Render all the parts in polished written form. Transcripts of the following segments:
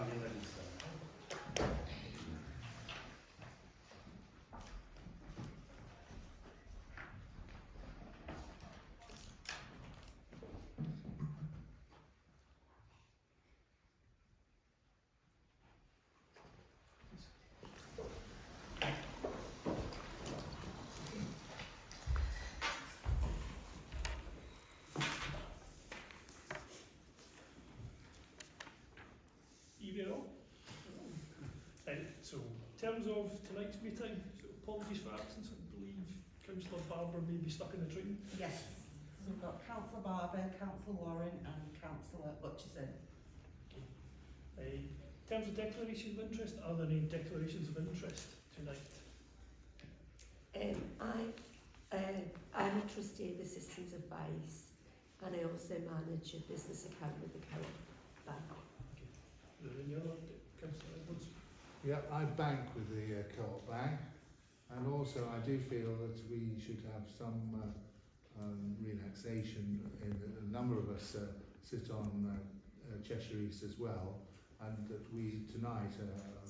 standing register. Evening all. So, in terms of tonight's meeting, so apologies for absence. I believe Councillor Barber may be stuck in the train. Yes, so we've got Councillor Barber, Councillor Warren and Councillor Hutchison. In terms of declarations of interest, are there any declarations of interest tonight? I'm a trustee of Assistance Advice, and I also manage a business account with the Co-op Bank. Are there any other Councillor Edwards? Yeah, I bank with the Co-op Bank, and also I do feel that we should have some relaxation. A number of us sit on Cheshire East as well, and that we tonight are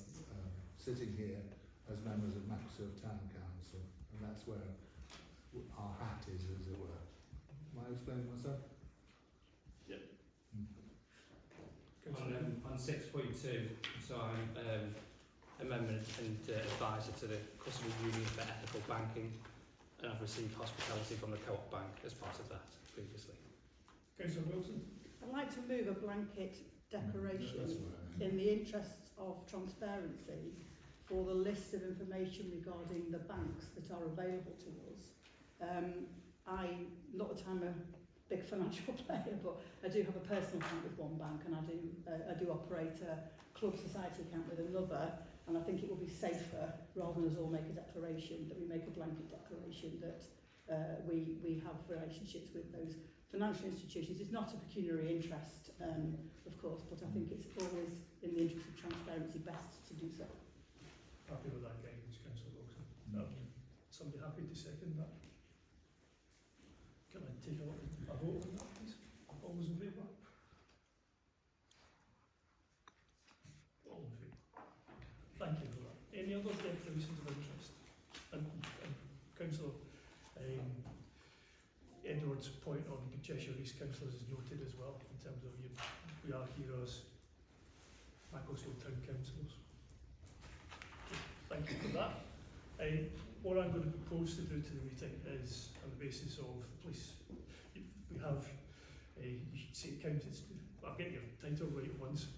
sitting here as members of Macclesfield Town Council, and that's where our hat is, as it were. Am I explaining myself? On 6.2, so I'm a member and advisor to the Customer Union for Ethical Banking, and I've received hospitality from the Co-op Bank as part of that previously. Councillor Wilson? I'd like to move a blanket declaration in the interests of transparency for the list of information regarding the banks that are available to us. Not that I'm a big financial player, but I do have a personal account with one bank, and I do operate a club society account with another, and I think it will be safer, rather than us all make a declaration, that we make a blanket declaration that we have relationships with those financial institutions. It's not a pecuniary interest, of course, but I think it's always in the interest of transparency best to do so. Happy with that guidance, Councillor Wilson? Somebody happy to second that? Can I take a vote on that, please? All those in favour? All in favour. Thank you for that. Any other declarations of interest? And Councillor Edwards' point on Cheshire East councillors is noted as well, in terms of we are here as Macclesfield Town Councillors. Thank you for that. What I'm going to propose to do to the meeting is, on the basis of police, we have you should say accountants. I'll get your title right once.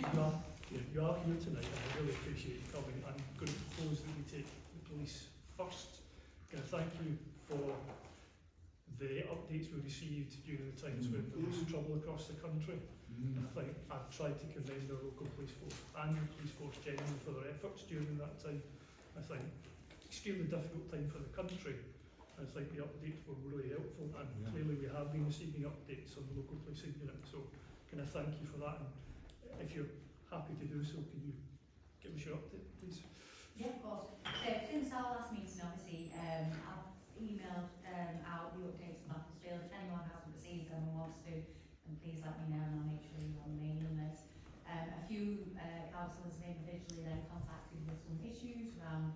You are here tonight, and I really appreciate you coming. I'm going to propose that we take the police first. Can I thank you for the updates we received during the times when there was trouble across the country. I think I've tried to commend our local police force and the police force generally for their efforts during that time. I think extremely difficult time for the country. I think the updates were really helpful, and clearly we have been receiving updates on the local policing unit. So can I thank you for that? And if you're happy to do so, can you give us your update, please? Yeah, of course. So since our last meeting, obviously, I've emailed out the updates on Macclesfield. If anyone hasn't received them and wants to, then please let me know, and I'll make sure you're on the mailing list. A few councillors have individually then contacted with some issues around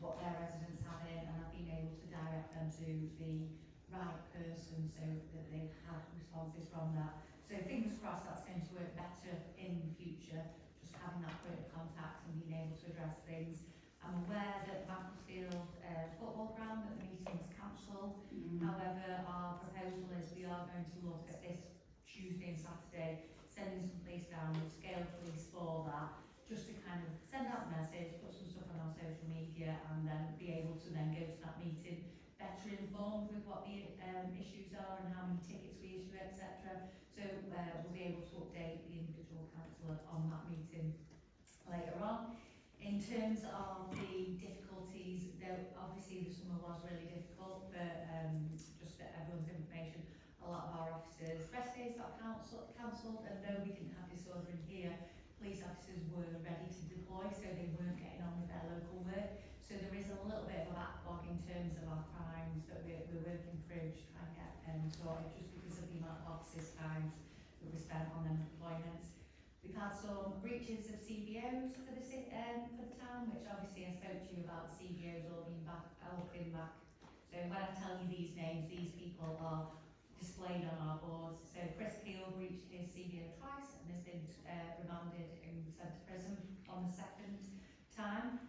what their residents have in, and I've been able to direct them to the right person so that they've had responses from that. So fingers crossed that's going to work better in the future, just having that point of contact and being able to address things. I'm aware that Macclesfield football ground at the meeting is cancelled. However, our proposal is we are going to look at this Tuesday and Saturday, sending some police down with scale police for that, just to kind of send out a message, put some stuff on our social media, and then be able to then go to that meeting better informed with what the issues are and how many tickets we issue, etc. So we'll be able to update the individual councillor on that meeting later on. In terms of the difficulties, though obviously the summer was really difficult, but just for everyone's information, a lot of our officers' rest days got cancelled, and though we didn't have disorder in here, police officers were ready to deploy, so they weren't getting on with their local work. So there is a little bit of a backlog in terms of our crimes that we're working through to try and get sorted, just because of the amount of officers' times that we spent on them deployments. We've had some breaches of CBOs for the town, which obviously I spoke to you about the CBOs all been back. So when I tell you these names, these people are displayed on our boards. So Chris Peel breached his CBO twice and has been remanded and sent to prison on the second time.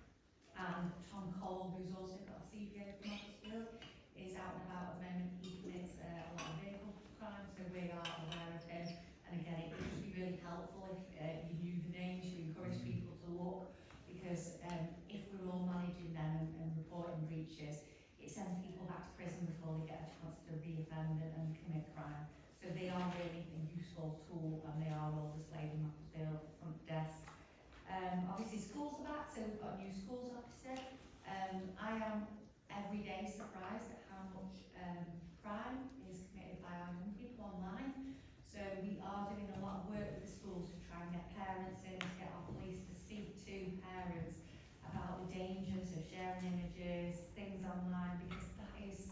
And Tom Cole, who's also got a CBO from Macclesfield, is out and about at the moment. He commits a lot of vehicle crime, so we are aware of him. And again, it would just be really helpful if you knew the names, you encourage people to look, because if we're all managing them and reporting breaches, it sends people back to prison before they get a chance to re-offend and commit crime. So they are really a useful tool, and they are all displayed in Macclesfield front desk. Obviously schools are back, so we've got a new schools officer. I am every day surprised at how much crime is committed by our young people online. So we are doing a lot of work with the schools to try and get parents in, to get our police to speak to parents about the dangers of sharing images, things online, because that is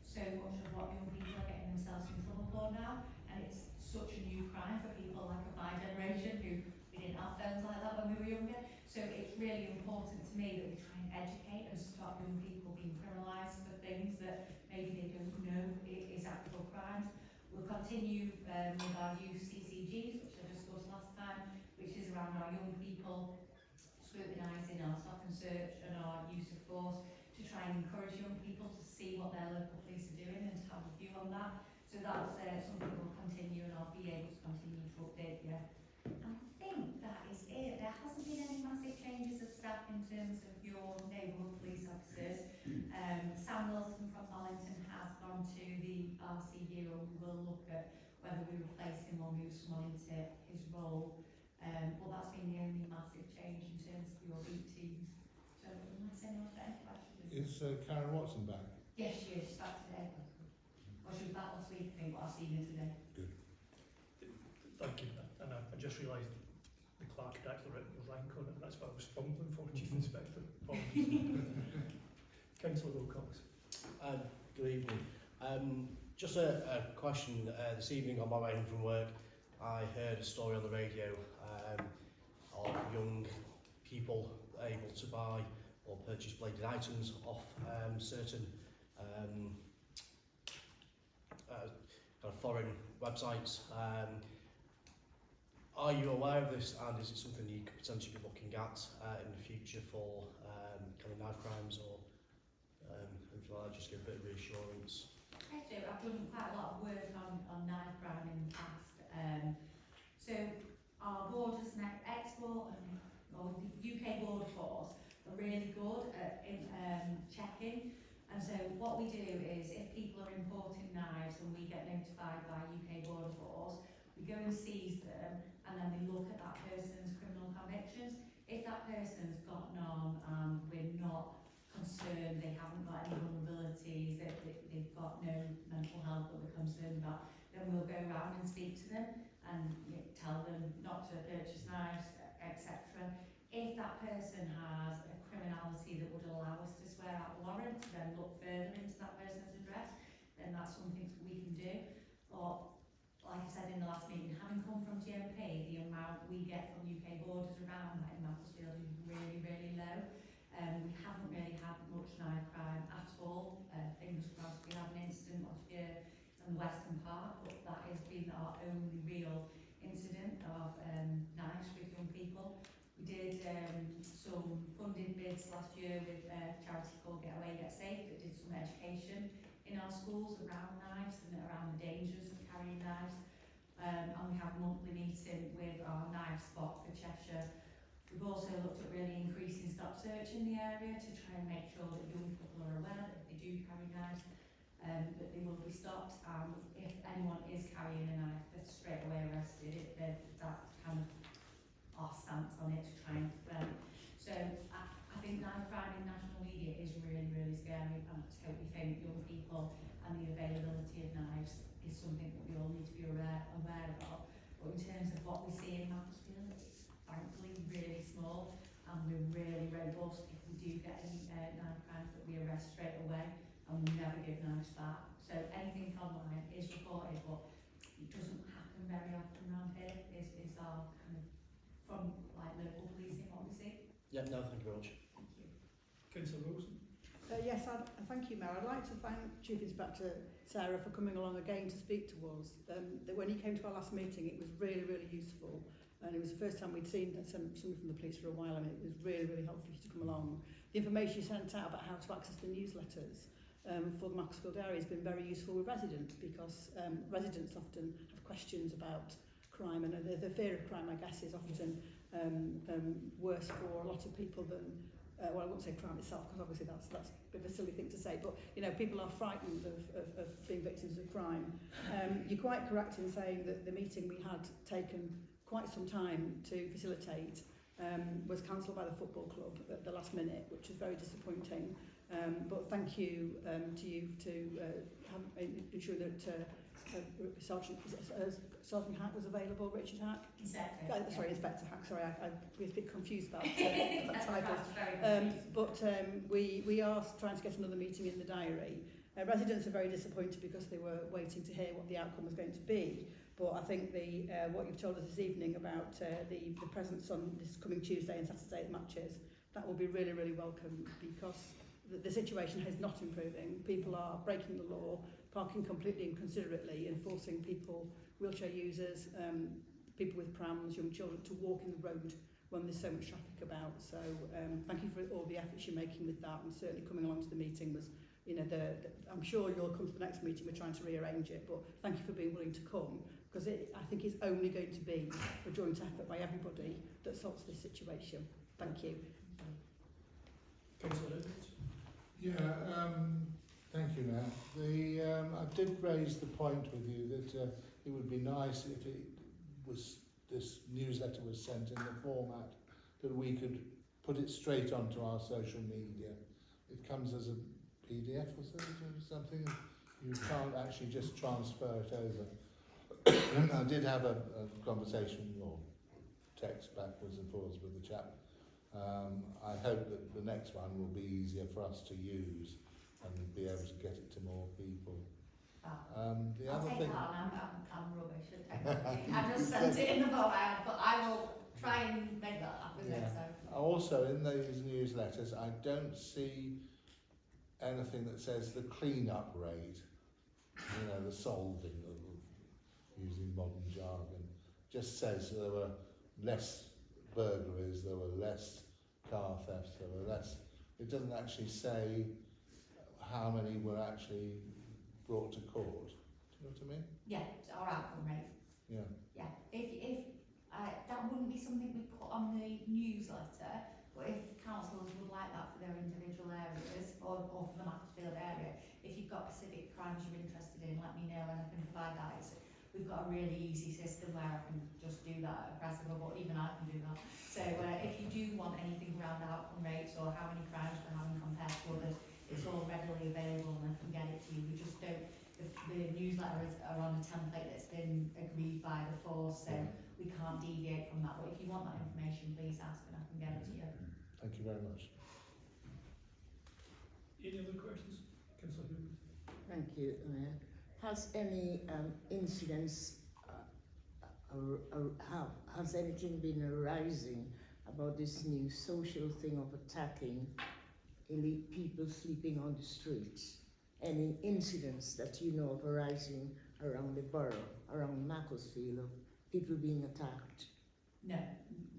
so much of what young people are getting themselves in trouble for now. And it's such a new crime for people like my generation, who we didn't have phones like that when we were younger. So it's really important to me that we try and educate and stop young people being criminalised for things that maybe they don't know is actual crimes. We'll continue with our youth CCGs, which I discussed last time, which is around our young people scrutinising our stop and search and our use of force, to try and encourage young people to see what their local police are doing and to have a view on that. So that's something we'll continue, and I'll be able to continue to update you. And I think that is it. There hasn't been any massive changes of staff in terms of your neighbourhood police officers. Sam Wilson from Hollington has gone to the RCU, and we will look at whether we replace him or move someone into his role. But that's been the only massive change in terms of your beat teams. So unless anyone's got any questions. Is Karen Watson back? Yes, she is. She's back today. Or she was back last week, I think, but I've seen her today. Thank you. And I just realised the clerk had actually written your rank on it, and that's what I was fumbling for, Chief Inspector. Councillor Wilcox. Good evening. Just a question. This evening on my way home from work, I heard a story on the radio of young people able to buy or purchase bladed items off certain kind of foreign websites. Are you aware of this, and is it something you could potentially be looking at in the future for kind of knife crimes or anything like that, just give a bit of reassurance? I do. I've done quite a lot of work on knife crime in the past. So our borders and export or the UK border force are really good at checking. And so what we do is, if people are importing knives and we get notified by UK border force, we go and seize them, and then we look at that person's criminal convictions. If that person's got none and we're not concerned, they haven't got any vulnerabilities, they've got no mental health that we're concerned about, then we'll go around and speak to them and tell them not to purchase knives, etc. If that person has a criminality that would allow us to swear out a warrant to then look further into that person's address, then that's something we can do. Or, like I said in the last meeting, having come from GMP, the amount we get from UK borders around that in Macclesfield is really, really low. We haven't really had much knife crime at all. Fingers crossed, we had an incident last year in Western Park, but that has been our only real incident of knives with young people. We did some funded bids last year with a charity called Get Away, Get Safe that did some education in our schools around knives and around the dangers of carrying knives. And we have a monthly meeting with our knife spot for Cheshire. We've also looked at really increasing stop search in the area to try and make sure that young people are aware that if they do carry knives, that they will be stopped. And if anyone is carrying a knife, they're straight away arrested. That's kind of our stance on it, to try and prevent. So I think knife crime in national media is really, really scary, and I totally think young people and the availability of knives is something that we all need to be aware of. But in terms of what we see in Macclesfield, it's thankfully really small, and we're really robust. If we do get any knife crimes, that we arrest straight away, and we never give knives back. So anything online is reported, but it doesn't happen very often around here, is our kind of from like local policing, what we see. Yeah, no, thank you very much. Thank you. Councillor Wilson. Yes, thank you, Mayor. I'd like to thank Chief Inspector Sarah for coming along again to speak to us. When he came to our last meeting, it was really, really useful. And it was the first time we'd seen somebody from the police for a while, and it was really, really helpful for you to come along. The information you sent out about how to access the newsletters for the Macclesfield area has been very useful with residents, because residents often have questions about crime, and the fear of crime, I guess, is often worse for a lot of people than, well, I won't say crime itself, because obviously that's a bit of a silly thing to say, but you know, people are frightened of being victims of crime. You're quite correct in saying that the meeting we had taken quite some time to facilitate was cancelled by the football club at the last minute, which was very disappointing. But thank you to you to ensure that Sergeant Hack was available, Richard Hack. Inspector. Sorry, Inspector Hack. Sorry, I was a bit confused about that title. But we are trying to get another meeting in the diary. Residents are very disappointed because they were waiting to hear what the outcome was going to be. But I think what you've told us this evening about the presence on this coming Tuesday and Saturday at matches, that will be really, really welcome, because the situation is not improving. People are breaking the law, parking completely inconsiderately, and forcing people, wheelchair users, people with prams, young children, to walk in the road when there's so much traffic about. So thank you for all the efforts you're making with that, and certainly coming along to the meeting was, you know, I'm sure you'll come to the next meeting. We're trying to rearrange it, but thank you for being willing to come, because I think it's only going to be a joint effort by everybody that sorts this situation. Thank you. Councillor Edwards. Yeah, thank you, Mayor. I did raise the point with you that it would be nice if this newsletter was sent in the format that we could put it straight onto our social media. It comes as a PDF or something. You can't actually just transfer it over. And I did have a conversation or text backwards and forwards with the chap. I hope that the next one will be easier for us to use and be able to get it to more people. The I'll other take thing, that on. I'm rubbish at technology. I just sent it in the format, but I will try and make that happen next time. also in these newsletters, I don't see anything that says the clean-up rate, you know, the solving, using modern jargon. Just says there were less burglaries, there were less car thefts, there were less. It doesn't actually say how many were actually brought to court. Do you know what I mean? Yeah, our outcome rate. Yeah. Yeah, if that wouldn't be something we put on the newsletter, but if councils would like that for their individual areas or for the Macclesfield area, if you've got specific crimes you're interested in, let me know and I can provide that. We've got a really easy system where I can just do that at a press of a button, even I can do that. So if you do want anything around outcome rates or how many crimes we're having compared to others, it's all readily available and I can get it to you. We just don't, the newsletters are on a template that's been agreed by the force, so we can't deviate from that. But if you want that information, please ask and I can get it to you. Thank you very much. Any other questions? Councillor Hughes. Thank you, Mayor. Has any incidents, has anything been arising about this new social thing of attacking elite people sleeping on the streets? Any incidents that you know of arising around the borough, around Macclesfield, of people being attacked? No,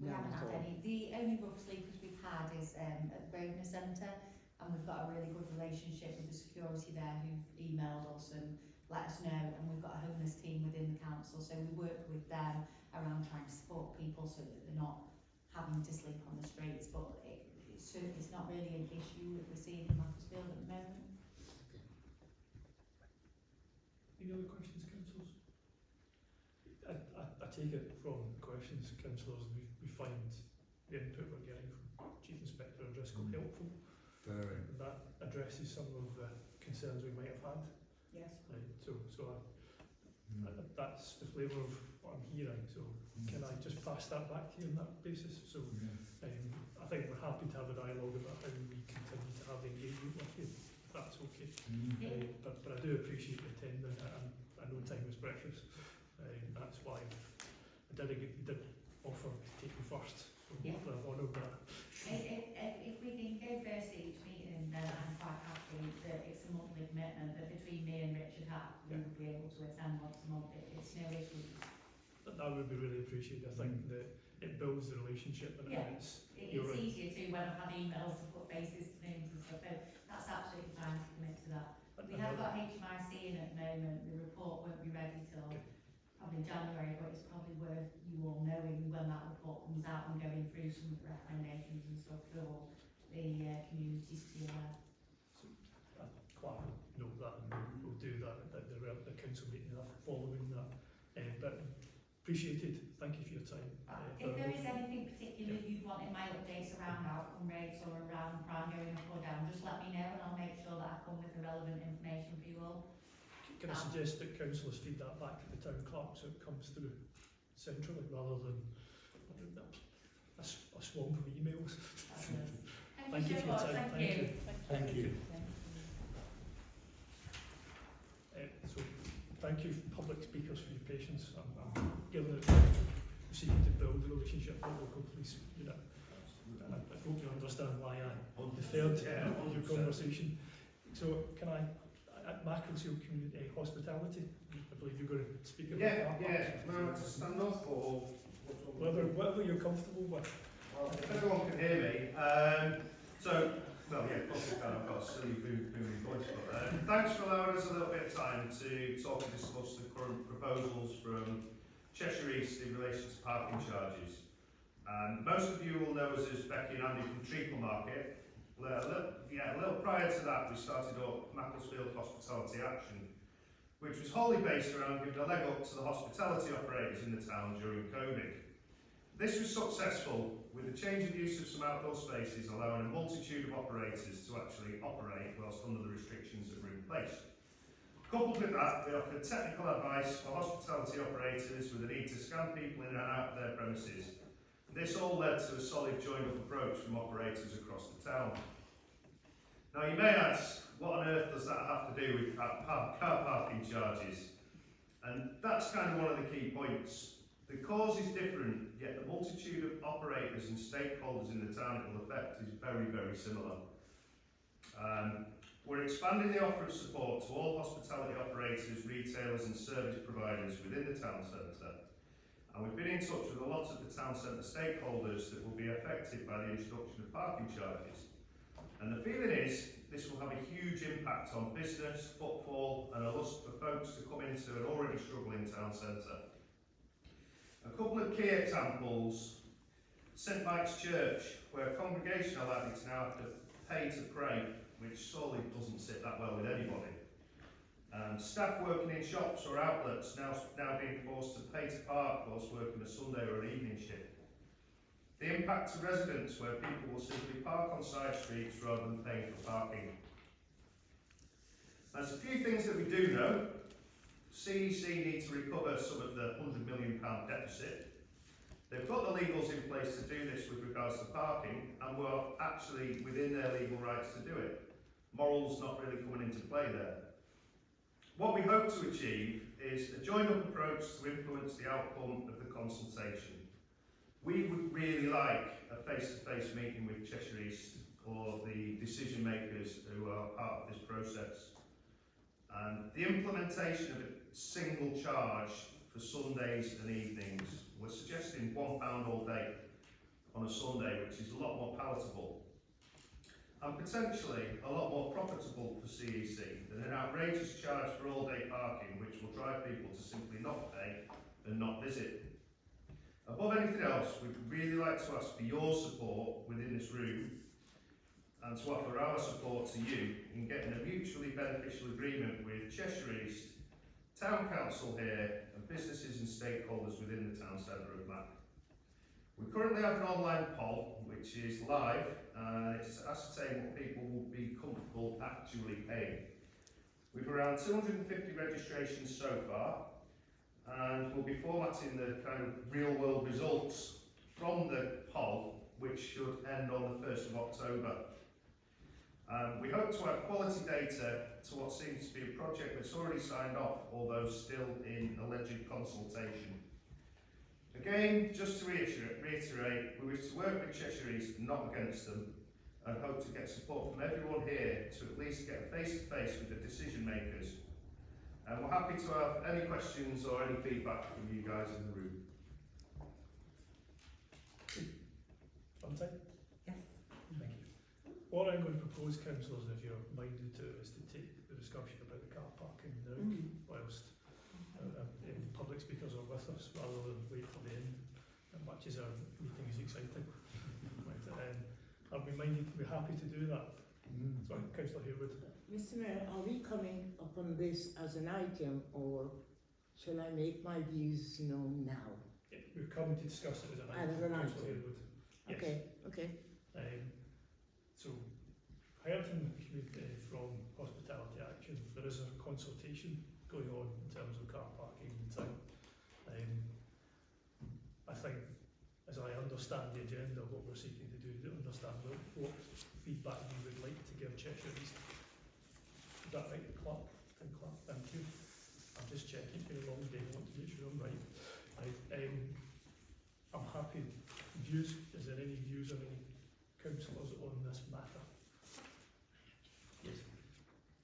we None haven't at had all. any. The only rough sleepers we've had is at the Grosvenor Centre, and we've got a really good relationship with the security there who've emailed us and let us know, and we've got a homeless team within the council, so we work with them around trying to support people so that they're not having to sleep on the streets, but it's not really an issue that we're seeing in Macclesfield at the moment. Any other questions, councillors? I take it from questions, councillors, we find the input we're getting from Chief Inspector O'Driscoll helpful. Very. And that addresses some of the concerns we might have had. Yes. Right, so that's the flavour of what I'm hearing. So can I just pass that back to you on that basis? So I think we're happy to have a dialogue about how we continue to have the engagement with you, if that's okay. But I do appreciate the attending. I know time is precious. That's why I did offer to take you first. that, we would be able to attend once a month. It's no issues. That would be really appreciated. I think that it builds the relationship and Yeah. it's It's easier too when I've had emails to put faces to names and stuff. So that's absolutely fine to commit to that. We have got HMIC in at the moment. The report won't be ready till probably January, but it's probably worth you all knowing when that report comes out and going through some of the recommendations and stuff for the communities to be aware. quite note that and we'll do that at the council meeting following that. But appreciated, thank you for your time. If there is anything particular you'd want in my updates around outcome rates or around crime going up or down, just let me know and I'll make sure that I come with the relevant information for you all. Can I suggest that councillors feed that back to the town clerk so it comes through centrally rather than a swamp of emails? Thank you so much. Thank you. Thank you. So thank you, public speakers, for your patience. I'm given it seeking to build the relationship with the local police unit. And I hope you understand why I deferred your conversation. So can I, at Macclesfield Community Hospitality, I believe you're going to speak about that. No, to stand up or Whatever you're comfortable with. well, if everyone can hear me. Of course we can. I've got a silly booming voice. But thanks for allowing us a little bit of time to talk and discuss the current proposals from Cheshire East in relation to parking charges. Most of you will know us as Becky and Andy from Treacle Market. A little prior to that, we started up Macclesfield Hospitality Action, which was wholly based around giving a leg up to the hospitality operators in the town during COVID. This was successful, with the change of use of some outdoor spaces allowing a multitude of operators to actually operate whilst under the restrictions that were in place. Coupled with that, we offered technical advice for hospitality operators with the need to scan people in and out of their premises. This all led to a solid joined-up approach from operators across the town. Now you may ask, what on earth does that have to do with car parking charges? And that's kind of one of the key points. The cause is different, yet the multitude of operators and stakeholders in the town it will affect is very, very similar. We're expanding the offer of support to all hospitality operators, retailers and service providers within the town centre. And we've been in touch with a lot of the town centre stakeholders that will be affected by the introduction of parking charges. And the feeling is this will have a huge impact on business, footfall and a lust for folks to come into an already struggling town centre. A couple of key examples: St Mike's Church, where a congregation are likely to now have to pay to pray, which surely doesn't sit that well with anybody. Staff working in shops or outlets now being forced to pay to park whilst working a Sunday or an evening shift. The impact to residents, where people will simply park on side streets rather than paying for parking. There's a few things that we do know. CEC need to recover some of the £100 million deficit. They've got the legals in place to do this with regards to parking, and we're actually within their legal rights to do it. Morals not really coming into play there. What we hope to achieve is a joined-up approach to influence the outcome of the consultation. We would really like a face-to-face meeting with Cheshire East or the decision makers who are part of this process. The implementation of a single charge for Sundays and evenings. We're suggesting £1 all day on a Sunday, which is a lot more palatable and potentially a lot more profitable for CEC than an outrageous charge for all-day parking, which will drive people to simply not pay and not visit. Above anything else, we'd really like to ask for your support within this room and to offer our support to you in getting a mutually beneficial agreement with Cheshire East, Town Council here and businesses and stakeholders within the town centre of Mac. We currently have an online poll which is live and it's to ascertain what people will be comfortable actually paying. We've around 250 registrations so far, and we'll be formatting the kind of real world results from the poll, which should end on the 1st of October. We hope to have quality data to what seems to be a project that's already signed off, although still in alleged consultation. Again, just to reiterate, we wish to work with Cheshire East, not against them, and hope to get support from everyone here to at least get face-to-face with the decision makers. And we're happy to have any questions or any feedback from you guys in the room. Sometime? Yes. Thank you. What I'm going to propose, councillors, if you're minded to, is to take the discussion about the car parking now, whilst public speakers are with us, rather than wait for the end, much as our meeting is exciting. Right, I'll be happy to do that. Sorry, Councillor Harewood. Mr. Mayor, are we coming upon this as an item, or shall I make my views known now? Yeah, we're coming to discuss it as an item. As an item. Councillor Harewood. Yes. Okay. So, heard from Hospitality Action, there is a consultation going on in terms of car parking in town. I think, as I understand the agenda, what we're seeking to do is to understand what feedback you would like to give Cheshire East. Is that right, Clark? Tim Clark, thank you. I'm just checking, it's been a long day, I want to make sure I'm right. I'm happy. Views, is there any views on any councillors on this matter? Yes.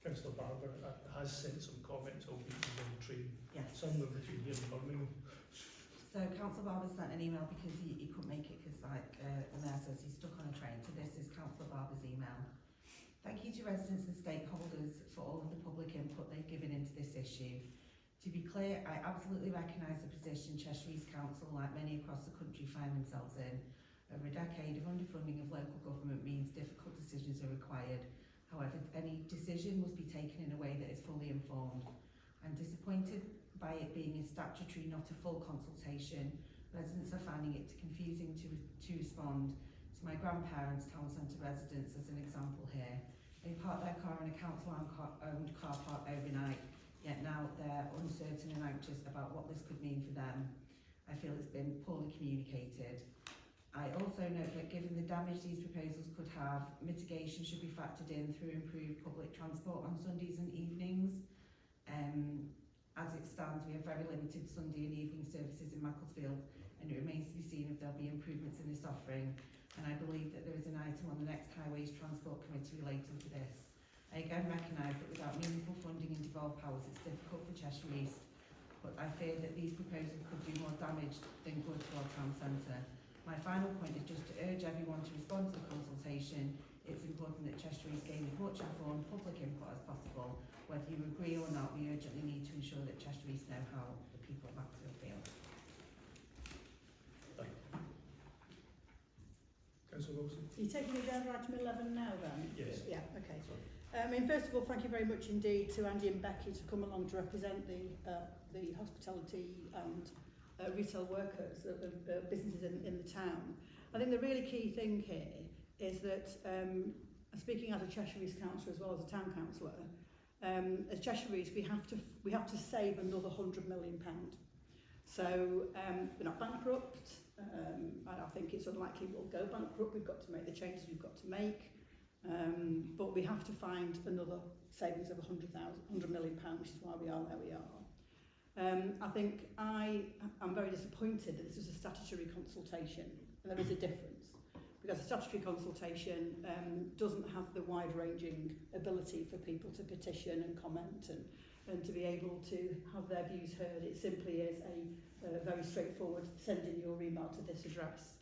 Councillor Barber has sent some comments, albeit he's on the train, Yes. somewhere between here and Birmingham. So Councillor Barber sent an email because he couldn't make it because, like the Mayor says, he's stuck on a train. So this is Councillor Barber's email. Thank you to residents and stakeholders for all of the public input they've given into this issue. To be clear, I absolutely recognise the position Cheshire East Council, like many across the country, find themselves in. Over a decade of underfunding of local government means difficult decisions are required. However, any decision must be taken in a way that is fully informed. I'm disappointed by it being a statutory, not a full consultation. Residents are finding it confusing to respond. To my grandparents, town centre residents, as an example here. They parked their car in a council-owned car park overnight, yet now they're uncertain and anxious about what this could mean for them. I feel it's been poorly communicated. I also note that given the damage these proposals could have, mitigation should be factored in through improved public transport on Sundays and evenings. As it stands, we have very limited Sunday and evening services in Macclesfield, and it remains to be seen if there'll be improvements in this offering. And I believe that there is an item on the next Highways Transport Committee relating to this. I again recognise that without meaningful funding and devolved powers, it's difficult for Cheshire East, but I fear that these proposals could do more damage than good to our town centre. My final point is just to urge everyone to respond to the consultation. It's important that Cheshire East gain as much informed public input as possible. Whether you agree or not, we urgently need to ensure that Cheshire East know how the people of Macclesfield feel. Councillor Wilson. Are you taking it down to item 11 now then? Yes. Yeah, okay. First of all, thank you very much indeed to Andy and Becky to come along to represent the hospitality and retail workers, businesses in the town. I think the really key thing here is that, speaking as a Cheshire East councillor as well as a town councillor, as Cheshire East we have to save another £100 million. So we're not bankrupt. I think it's unlikely we'll go bankrupt. We've got to make the changes we've got to make. But we have to find another savings of £100 million, which is why we are where we are. I think I'm very disappointed that this is a statutory consultation, and there is a difference, because a statutory consultation doesn't have the wide-ranging ability for people to petition and comment and to be able to have their views heard. It simply is a very straightforward send in your email to this address.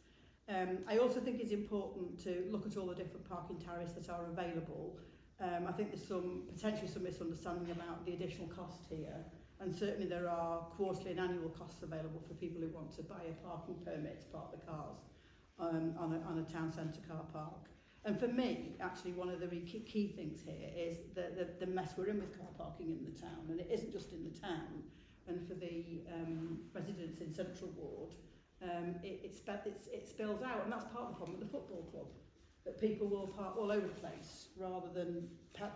I also think it's important to look at all the different parking tariffs that are available. I think there's potentially some misunderstanding about the additional cost here, and certainly there are quarterly and annual costs available for people who want to buy a parking permit to park the cars on a town centre car park. And for me, actually, one of the key things here is the mess we're in with car parking in the town, and it isn't just in the town. And for the residents in Central Ward, it spills out, and that's part of the problem with the football club, that people will park all over the place rather than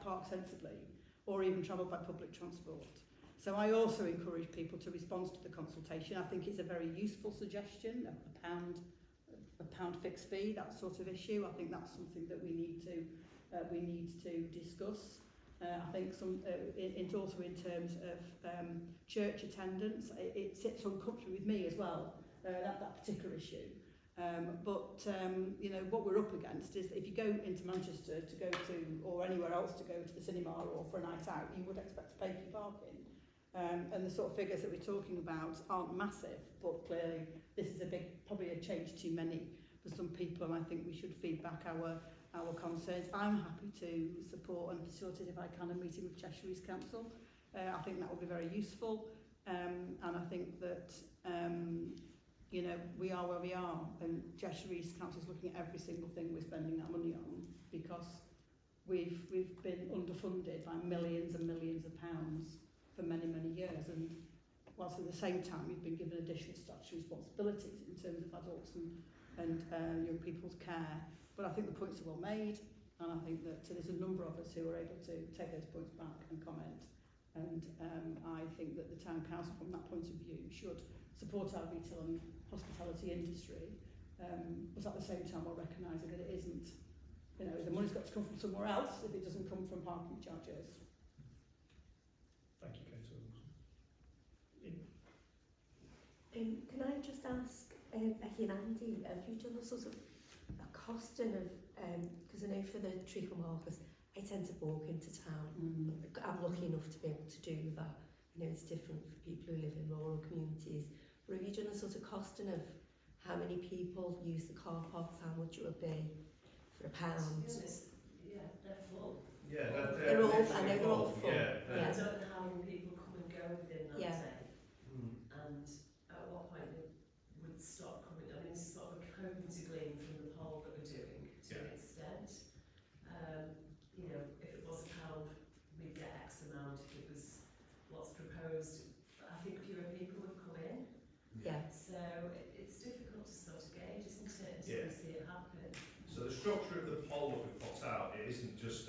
park sensibly, or even travel by public transport. So I also encourage people to respond to the consultation. I think it's a very useful suggestion, a pound fixed fee, that sort of issue. I think that's something that we need to discuss. I think also in terms of church attendance, it sits uncomfortably with me as well, that particular issue. You know, what we're up against is that if you go into Manchester to go to, or anywhere else to go to the cinema or for a night out, you would expect to pay for your parking. And the sort of figures that we're talking about aren't massive, but clearly this is probably a change too many for some people, and I think we should feed back our concerns. I'm happy to support and facilitate, if I can, a meeting with Cheshire East Council. I think that would be very useful, and I think that you know, we are where we are, and Cheshire East Council is looking at every single thing we're spending that money on, because we've been underfunded by millions and millions of pounds for many, many years, and whilst at the same time we've been given additional statutory responsibilities in terms of adults and young people's care. But I think the points are well made, and I think that there's a number of us who are able to take those points back and comment, and I think that the Town Council from that point of view should support our retail and hospitality industry, but at the same time we're recognising that it isn't, you know, the money's got to come from somewhere else if it doesn't come from parking charges. Thank you, Councillor Wilson. Can I just ask Becky and Andy, have you done a sort of a costing of, because I know for the treacle markers, I tend to walk into town. I'm lucky enough to be able to do that. You know, it's different for people who live in rural communities. But have you done a sort of costing of how many people use the car parks, how much it would be for £1? Yeah, they're full. Yeah, They're all, I know they're all full. Yeah, I don't know how many people come and go within that day. And at what point they would stop coming. I mean, it's sort of a coping to glean from the poll that we're doing to an extent. You know, if it was £1, we'd get X amount. If it was what's proposed, I think fewer people would come in. Yeah. So it's difficult to sort of gauge, isn't it, until we see it happen. So the structure of the poll that we put out, it isn't just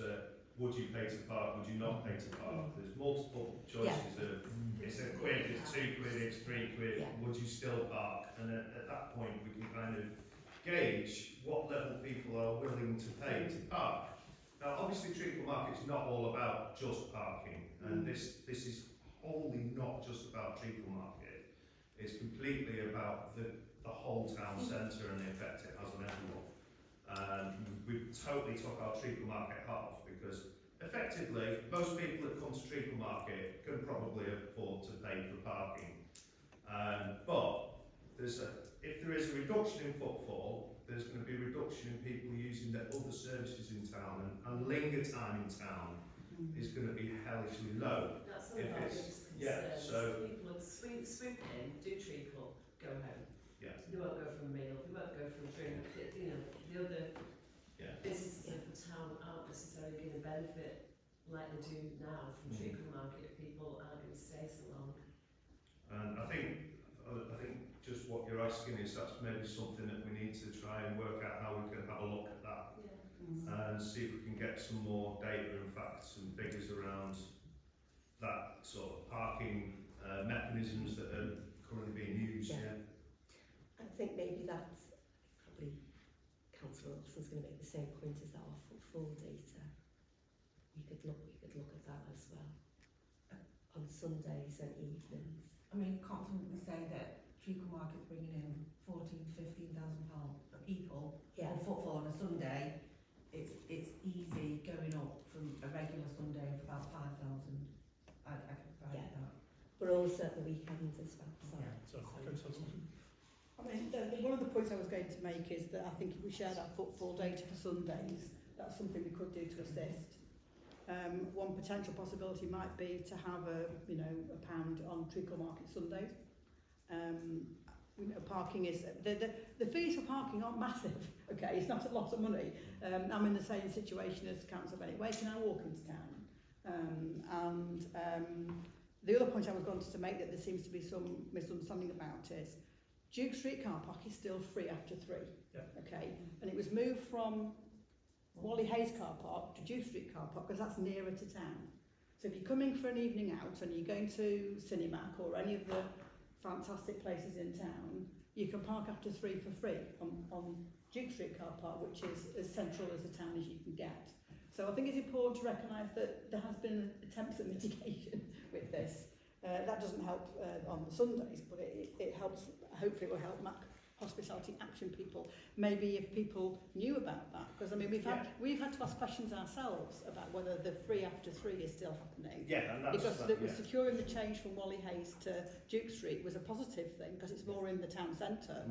would you pay to park, would you not pay to park? There's multiple choices of, it's £1, it's £2, it's £3, would you still park? And at that point we can kind of gauge what level people are willing to pay to park. Now obviously Treacle Market is not all about just parking, and this is wholly not just about Treacle Market. It's completely about the whole town centre and the effect it has on everyone. We've totally took our Treacle Market half, because effectively most people that come to Treacle Market can probably afford to pay for parking. But if there is a reduction in footfall, there's going to be a reduction in people using the other services in town, and linger time in town is going to be hellishly low. That's one of our biggest concerns. Yeah, so people would swoop in, do treacle, go home. Yeah. They won't go for a meal, they won't go for a drink. You know, the other businesses of the town aren't necessarily going to benefit like they do now from Treacle Market if people aren't going to stay so long. And I think just what you're asking is that's maybe something that we need to try and work out how we can have a look at that, and see if we can get some more data and facts and figures around that sort of parking mechanisms that are currently being used. I think maybe that's probably Councillor Wilson's going to make the same point as that, our footfall data. We could look at that as well on Sundays and evenings. I mean, confidently say that Treacle Market's bringing in £14,000 to £15,000 people for footfall on a Sunday. It's easy going up from a regular Sunday of about 5,000. I can provide that. But also at the weekend as well. So, Councillor Wilson. I mean, one of the points I was going to make is that I think if we share that footfall data for Sundays, that's something we could do to assist. One potential possibility might be to have £1 on Treacle Market Sundays. You know, parking is the fees for parking aren't massive. Okay, it's not a lot of money. I'm in the same situation as Councillor Bennett Waking. I walk into town, the other point I was going to make that there seems to be some misunderstanding about is Duke Street car park is still free after 3. Okay, and it was moved from Wally Hayes car park to Duke Street car park because that's nearer to town. So if you're coming for an evening out and you're going to Cinemac or any of the fantastic places in town, you can park after 3 for free on Duke Street car park, which is as central as the town as you can get. So I think it's important to recognise that there has been attempts at mitigation with this. That doesn't help on the Sundays, but it helps. Hopefully, it will help hospitality action people. maybe if people knew about that, because I mean we've had to ask questions ourselves about whether the free after 3 is still happening. Yeah, and that's Because that, securing the change from Wally Hayes to Duke Street was a positive thing because it's more in the town centre.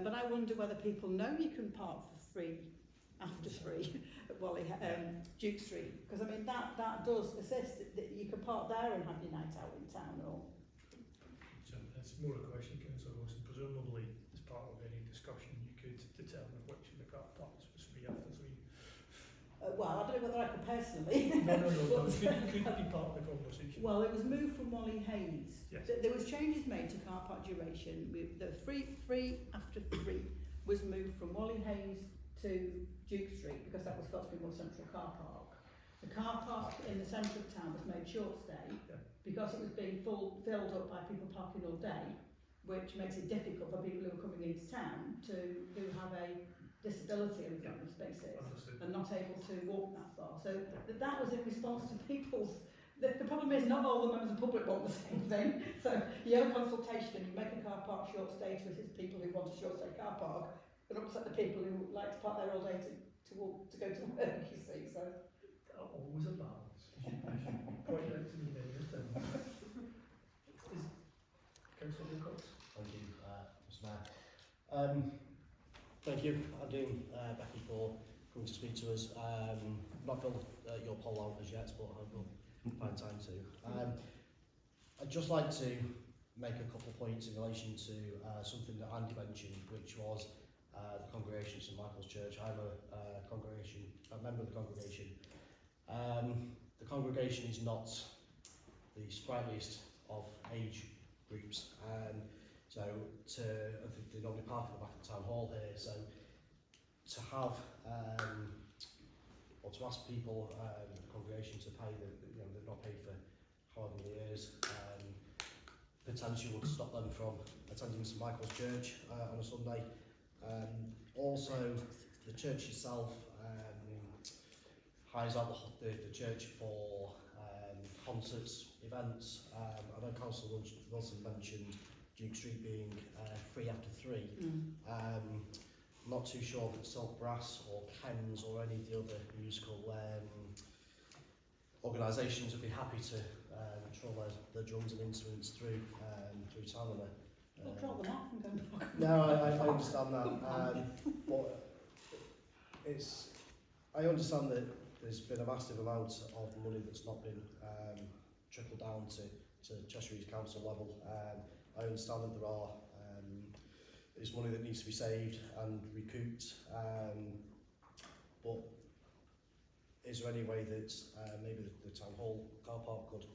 But I wonder whether people know you can park for free after 3 at Duke Street, because I mean that does assist that you can park there and have your night out in town. Or So it's more a question, Councillor Wilson. Presumably, as part of any discussion, you could determine which of the car parks was free after 3. well, I don't know whether I could personally. No, it could be part of the conversation. Well, it was moved from Wally Hayes. Yes. There was changes made to car park duration. The free after 3 was moved from Wally Hayes to Duke Street because that was thought to be more central car park. The car park in the centre of town was made short stay because it was being filled up by people parking all day, which makes it difficult for people who are coming into town who have a disability in front of spaces and not able to walk that far. So that was in response to people's. The problem is not all the members of the public want the same thing. So you have a consultation and you make a car park short stay to assist people who want a short stay car park and upset the people who like to park there all day to walk to go to work, you see. So always a balance. Quite right to me many times. Is Councillor Wilcox? Thank you, Mr Mayor. Thank you, Andy, Becky, for coming to speak to us. Not filled your poll out as yet, but I will find time to. I'd just like to make a couple of points in relation to something that Andy mentioned, which was the congregation at St Michael's Church. I'm a member of the congregation. The congregation is not the sprightliest of age groups. So I think they normally park at the back of the town hall here. So to have or to ask people in the congregation to pay they've not paid for however many years, potentially would stop them from attending St Michael's Church on a Sunday. Also, the church itself hires out the church for concerts, events. I know Councillor Wilson mentioned Duke Street being free after 3. Not too sure that Silk Brass or Kens or any of the other musical organisations would be happy to troll their drums and instruments through town. We'll draw them off and go back. No, I understand that, but I understand that there's been a massive amount of money that's not been trickled down to Cheshire East Council level. I understand that there's money that needs to be saved and recouped, but is there any way that maybe the town hall car park could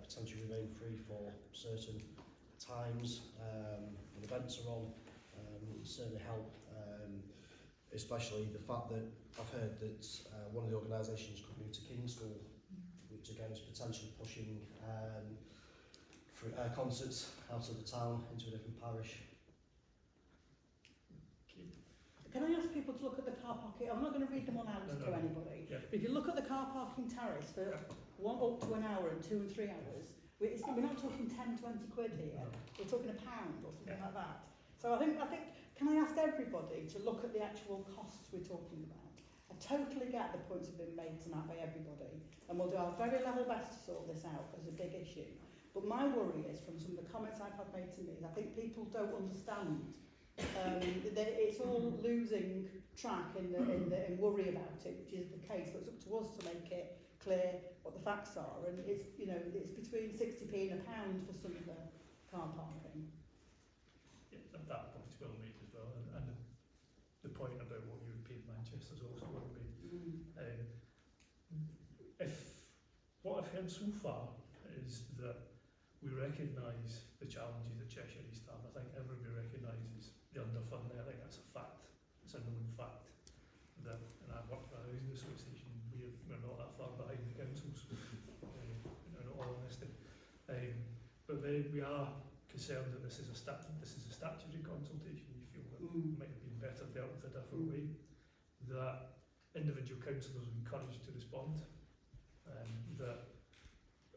potentially remain free for certain times when events are on? It would certainly help, especially the fact that I've heard that one of the organisations could move to King's School, which again is potentially pushing concerts out of the town into a different parish. Can I ask people to look at the car parking? I'm not going to read them all out to anybody. Yeah. But if you look at the car parking tariffs for up to an hour and 2 and 3 hours, we're not talking 10, 20 quid here. We're talking £1 or something like that. So I think, can I ask everybody to look at the actual costs we're talking about? I totally get the points have been made tonight by everybody, and we'll do our very level best to sort this out as a big issue. But my worry is, from some of the comments I've had made to me, I think people don't understand. It's all losing track in worry about it, which is the case. So it's up to us to make it clear what the facts are, and it's between 60p and £1 for some of the car parking. Yeah, that point's well made as well, and the point about what you would pay in Manchester is also well made. What I've heard so far is that we recognise the challenges that Cheshire East have. I think everybody recognises the underfunding. I think that's a fact. It's a known fact. And I work for a housing association. We're not that far behind the councils, in all honesty. But we are concerned that this is a statutory consultation. We feel that it might have been better dealt with a different way. That individual councillors are encouraged to respond. That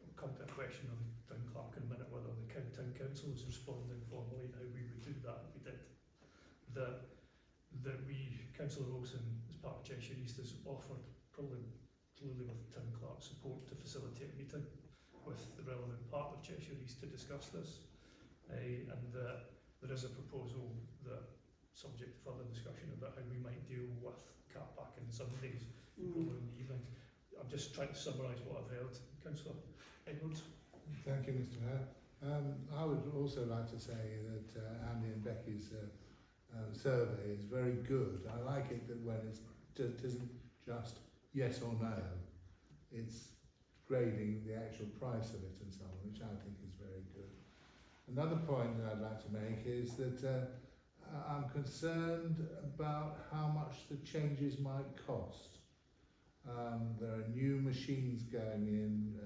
will come to a question of the town clerk in a minute whether the town council is responding formally and how we would do that if we did. That that Councillor Wilson, as part of Cheshire East, has offered, probably clearly with Town Clerk support, to facilitate a meeting with the relevant part of Cheshire East to discuss this, and that there is a proposal that, subject to further discussion about how we might deal with car parking Sundays over in the evening. I'm just trying to summarise what I've heard. Councillor Edwards. Thank you, Mr. Mayor. I would also like to say that Andy and Becky's survey is very good. I like it that when it isn't just yes or no, it's grading the actual price of it and so on, which I think is very good. Another point that I'd like to make is that I'm concerned about how much the changes might cost. There are new machines going in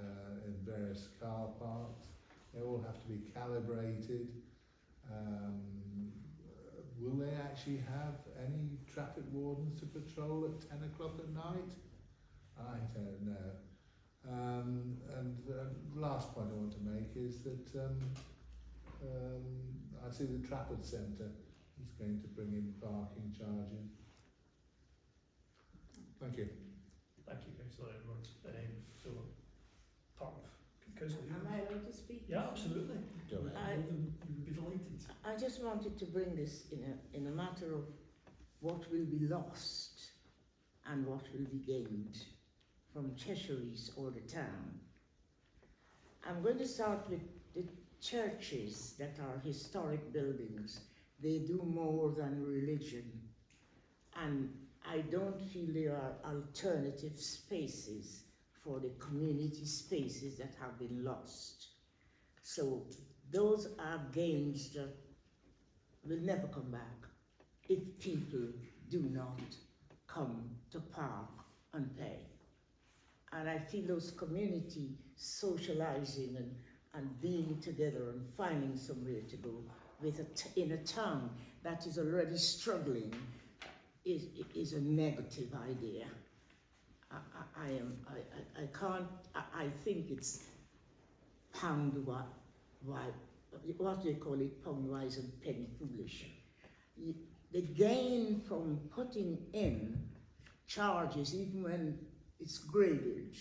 various car parks. They all have to be calibrated. Will they actually have any traffic wardens to patrol at 10 o'clock at night? I don't know. And the last point I want to make is that I see the Trafford Centre is going to bring in parking charging. Thank you. Thank you, Councillor Edwards. So, part of Councillor Am I allowed to speak? Yeah, absolutely. Go ahead. You would be delighted. I just wanted to bring this in a matter of what will be lost and what will be gained from Cheshire East or the town. I'm going to start with the churches that are historic buildings. They do more than religion, and I don't feel there are alternative spaces for the community spaces that have been lost. So those are gains that will never come back if people do not come to park and pay. And I feel those community socializing and being together and finding somewhere to go in a town that is already struggling is a negative idea. I think it's what do they call it, pound wise and penny foolish. The gain from putting in charges, even when it's graded,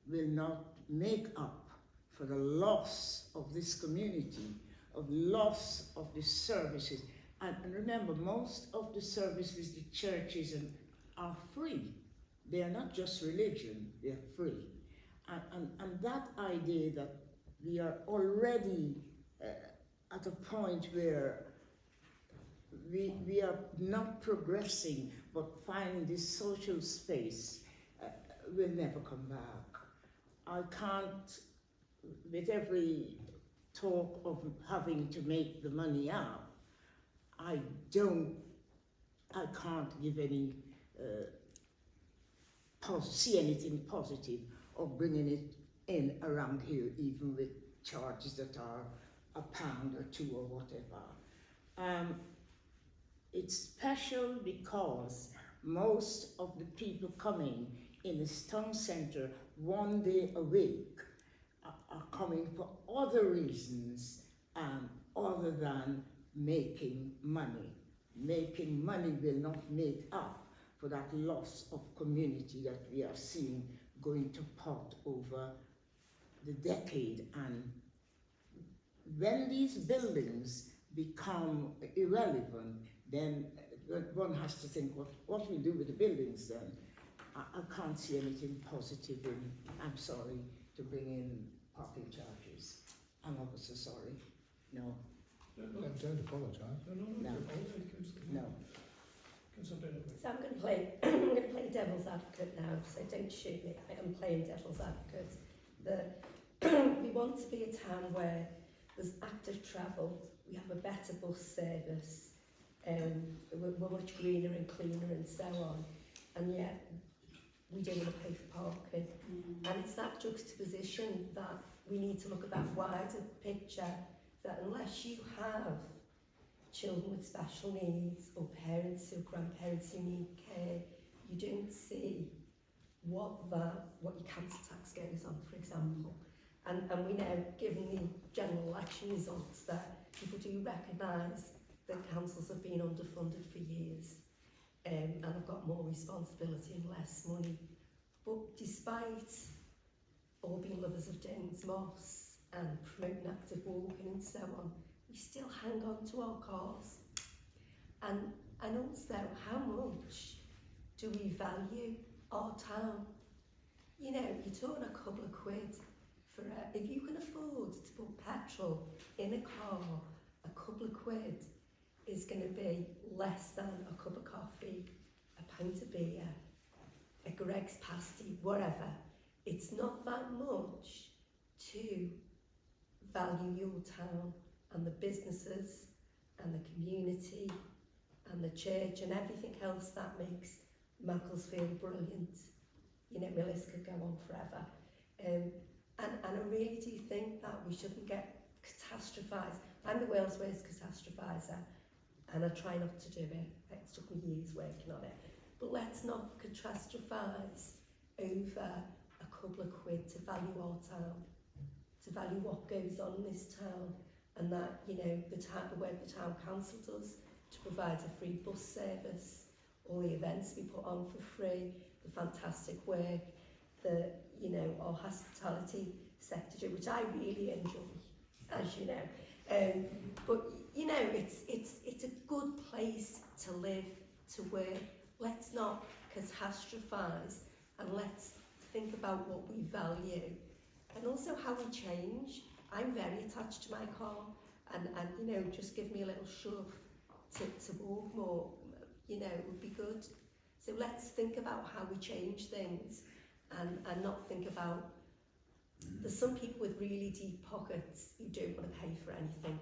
will not make up for the loss of this community, of loss of the services. And remember, most of the services, the churches are free. They are not just religion, they are free. And that idea that we are already at a point where we are not progressing, but finding this social space will never come back. I can't, with every talk of having to make the money up, I can't give any, see anything positive of bringing it in around here, even with charges that are £1 or £2 or whatever. It's special because most of the people coming in the town centre 1 day a week are coming for other reasons other than making money. Making money will not make up for that loss of community that we are seeing going to pot over the decade. And when these buildings become irrelevant, then one has to think, what we do with the buildings then? I can't see anything positive in, I'm sorry, to bring in parking charges. I'm also sorry. No. Don't apologise. No. No. So I'm going to play devil's advocate now, so don't shoot me. I'm playing devil's advocate. We want to be a town where there's active travel, we have a better bus service, we're much greener and cleaner and so on, and yet we don't want to pay for parking. And it's that juxtaposition that we need to look at that wider picture, that unless you have children with special needs or parents or grandparents who need care, you don't see what your council tax goes on, for example. And we know, given the general election results, that people do recognise that councils have been underfunded for years. responsibility and less money. But despite all being lovers of James Moss and promoting active walking and so on, we still hang on to our cars. And also, how much do we value our town? You know, you're talking a couple of quid for if you can afford to put petrol in a car, a couple of quid is going to be less than a cup of coffee, a pint of beer, a Greg's pasty, whatever. It's not that much to value your town and the businesses and the community and the church and everything else that makes Macclesfield brilliant. You know, my list could go on forever. And I really do think that we shouldn't get catastrophised. I'm the world's worst catastrophiser, and I try not to do it. It took me years working on it. But let's not catastrophise over a couple of quid to value our town, to value what goes on in this town, and that, you know, the work the town council does to provide a free bus service, all the events we put on for free, the fantastic work that, you know, our hospitality sector do, which I really enjoy, as you know. But you know, it's a good place to live, to work. Let's not catastrophise, and let's think about what we value, and also how we change. I'm very attached to my car, and you know, just give me a little shove to walk more, you know, it would be good. So let's think about how we change things, and not think about, there's some people with really deep pockets who don't want to pay for anything.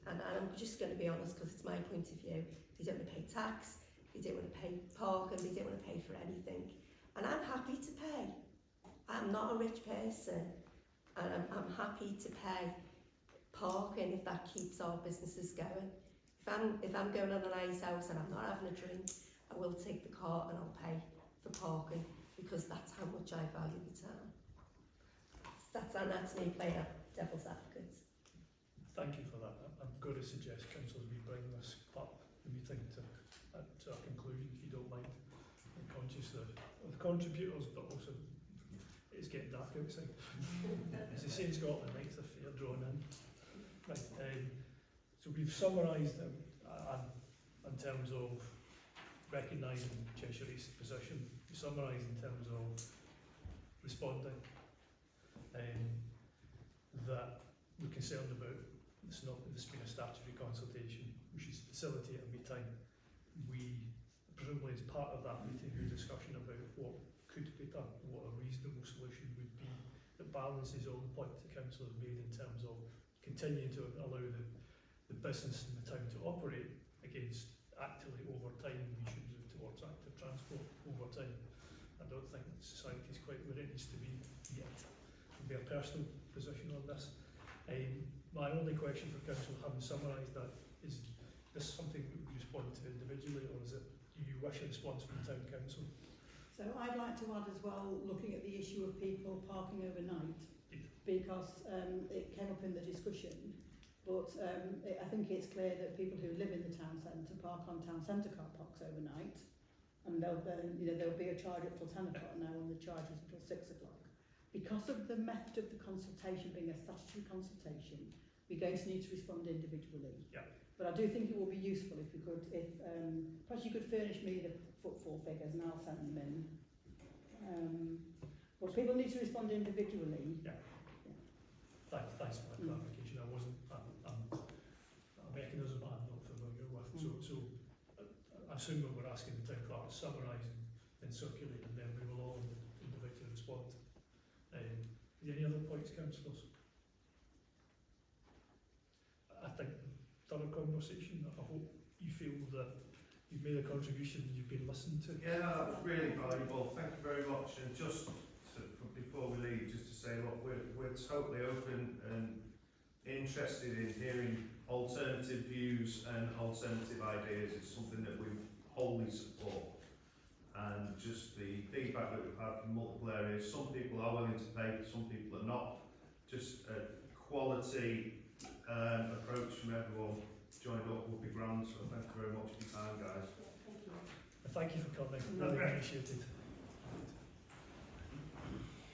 And I'm just going to be honest, because it's my point of view. They don't want to pay tax, they don't want to pay parking, they don't want to pay for anything. And I'm happy to pay. I'm not a rich person, and I'm happy to pay parking if that keeps our businesses going. If I'm going on a nice house and I'm not having a drink, I will take the car and I'll pay for parking, because that's how much I value the town. That's me playing devil's advocate. Thank you for that. I'm going to suggest, councillors, we bring this up, the meeting to a conclusion, if you don't mind. I'm conscious of the contributors, but also it's getting dark outside. As they say in Scotland, nights are fair drawn in. Right, so we've summarised in terms of recognising Cheshire East's position, we summarised in terms of responding, that we're concerned about this being a statutory consultation, which is facilitate a meeting. We, presumably as part of that meeting, we're discussion about what could be done, what a reasonable solution would be that balances all the points the council has made in terms of continuing to allow the business in the town to operate against actively over time we should move towards active transport over time. I don't think society is quite where it needs to be yet. It'll be a personal position on this. My only question for council, having summarised that, is this something that we respond to individually, or is it, do you wish a response from the town council? So I'd like to add as well, looking at the issue of people parking overnight, because it came up in the discussion, but I think it's clear that people who live in the town centre park on town centre car parks overnight, and there'll be a charge up till 10 o'clock now, and the charge is until 6 o'clock. Because of the method of the consultation being a statutory consultation, we're going to need to respond individually. Yeah. But I do think it will be useful if we could, perhaps you could furnish me the footfall figures and I'll send them in. But people need to respond individually. Yeah. Thanks for that clarification. I wasn't a mechanism I'm not familiar with. So I assume that we're asking the town clerk to summarise and circulate, and then we will all individually respond. Any other points, councillors? I think thorough conversation. I hope you feel that you've made a contribution and you've been listened to. Yeah, that's really valuable. Thank you very much. And just before we leave, just to say, look, we're totally open and interested in hearing alternative views and alternative ideas. It's something that we wholly support. And just the feedback that we've had from multiple areas, some people are willing to pay, some people are not. Just a quality approach from everyone joined up would be grand. So thank you very much for your time, guys. I thank you for coming, really appreciated.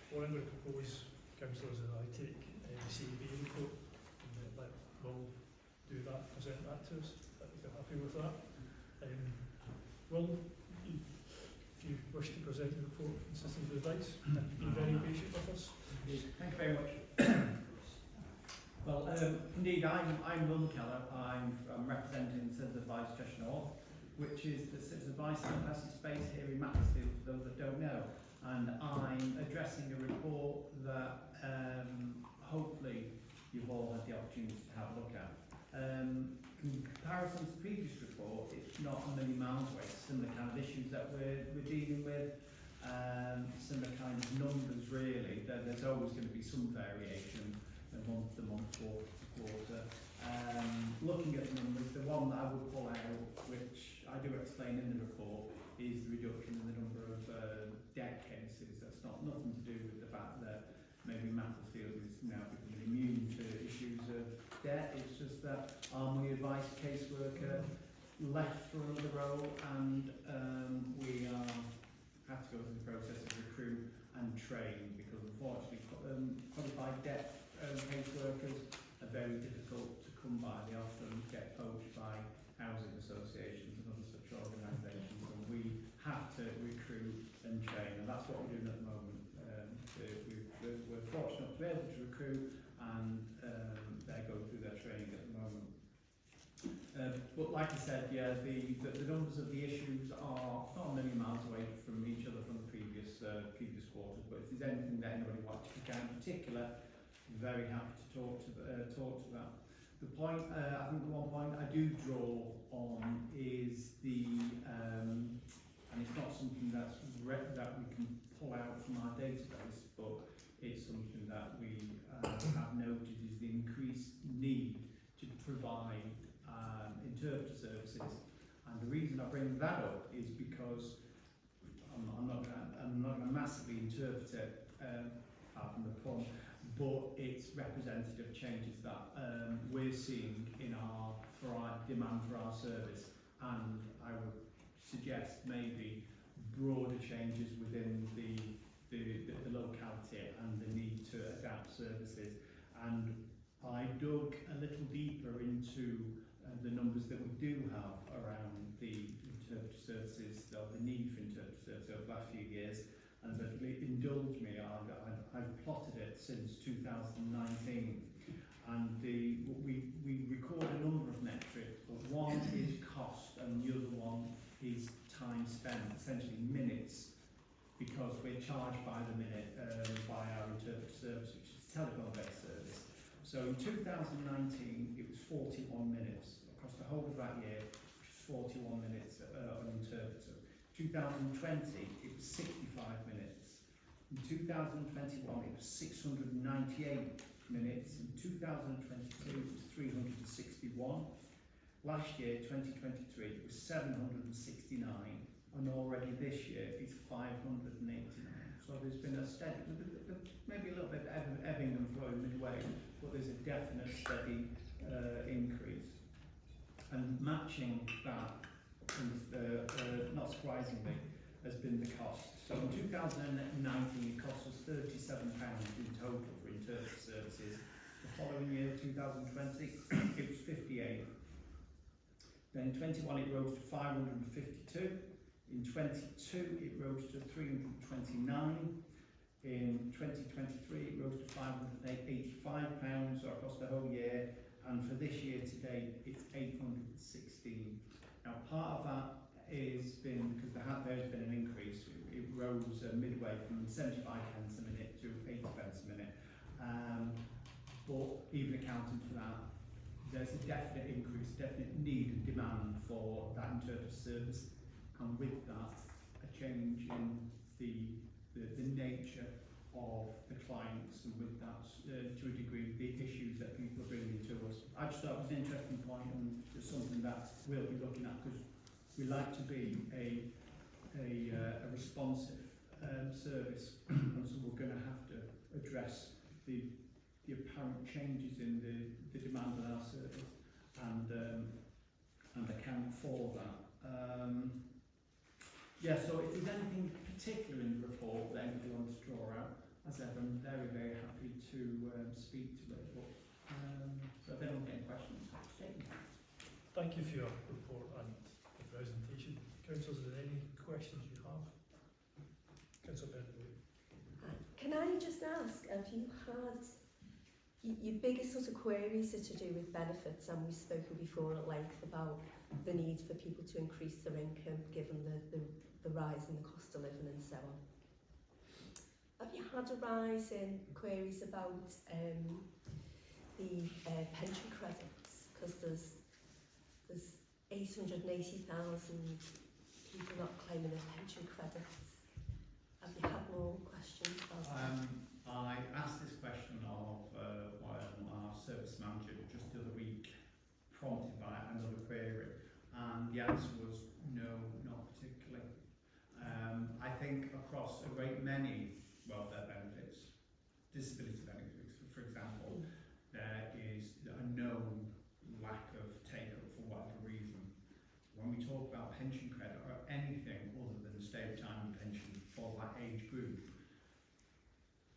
What I'm going to propose, councillors, is I take the CEB report and let Will do that, present that to us, if you're happy with that. Will, if you wish to present the report consistent with advice, and be very patient with us. Thank you very much. Well, indeed, I'm Will McKellar. I'm representing Citizens Advice Cheshire North, which is the Citizens Advice capacity space here in Macclesfield, for those that don't know. And I'm addressing a report that hopefully you've all had the opportunity to have a look at. In comparison to the previous report, it's not a million miles away. Similar kind of issues that we're dealing with, similar kind of numbers really. There's always going to be some variation month to month, quarter to quarter. Looking at the numbers, the one that I would pull out, which I do explain in the report, is the reduction in the number of debt cases. That's nothing to do with the fact that maybe Macclesfield is now becoming immune to issues of debt. It's just that our money advice caseworker left for another role, and we have to go through the process of recruit and train, because unfortunately qualified debt caseworkers are very difficult to come by. They often get poached by housing associations and other such organisations, and we have to recruit and train, and that's what we're doing at the moment. We're fortunate to be able to recruit, and they're going through their training at the moment. But like I said, yeah, the numbers of the issues are not a million miles away from each other from the previous quarters, but if there's anything that anybody wants to pick out in particular, very happy to talk to that. The point, I think the one point I do draw on is the, and it's not something that we can pull out from our database, but it's something that we have noted, is the increased need to provide interpreter services. And the reason I bring that up is because I'm not going to massively interpret it, apart from the pun, but it's representative changes that we're seeing in our demand for our service, and I would suggest maybe broader changes within the locality and the need to adapt services. And I dug a little deeper into the numbers that we do have around the interpreter services, or the need for interpreter services over the last few years. And so if you indulge me, I've plotted it since 2019, and we record a number of metrics, but one is cost and the other one is time spent, essentially minutes, because we're charged by the minute by our interpreter service, which is a telephone-based service. So in 2019 it was 41 minutes across the whole of that year, which was 41 minutes on interpreter. 2020 it was 65 minutes. In 2021 it was 698 minutes. In 2022 it was 361. Last year, 2023, it was 769, and already this year it's 589. So there's been a steady, maybe a little bit of ebbing and flowing midway, but there's a definite steady increase. And matching that, not surprisingly, has been the cost. So in 2019 it cost us £37 in total for interpreter services. The following year, 2020, it was 58. Then in 21 it rose to 552. In 22 it rose to 329. In 2023 it rose to £585 across the whole year, and for this year to date it's 816. Now part of that is been because there's been an increase. It rose midway from 75 pence a minute to 80 pence a minute. But even accounting for that, there's a definite increase, definite need and demand for that interpreter service, and with that, a change in the nature of the clients, and with that, to a degree, the issues that people are bringing to us. I just thought it was an interesting point, and it's something that we'll be looking at, because we like to be a responsive service, and so we're going to have to address the apparent changes in the demand of our service and account for that. Yeah, so if there's anything particular in the report that anybody wants to draw out, as ever, I'm very, very happy to speak to it. But, so if anyone has any questions, statement. Thank you for your report and the presentation. Councillors, are there any questions you have? Councillor Bentley. Can I just ask, have you had your biggest sort of queries are to do with benefits, and we've spoken before at length about the need for people to increase their income given the rise in the cost of living and so on. Have you had a rise in queries about the pension credits? Because there's 880,000 people not claiming their pension credits. Have you had more questions about that? I asked this question of our service manager just the other week, prompted by another query, and the answer was no, not particularly. I think across a great many welfare benefits, disability benefits, for example, there is a known lack of take-up for whatever reason. When we talk about pension credit or anything other than the state of time pension for that age group,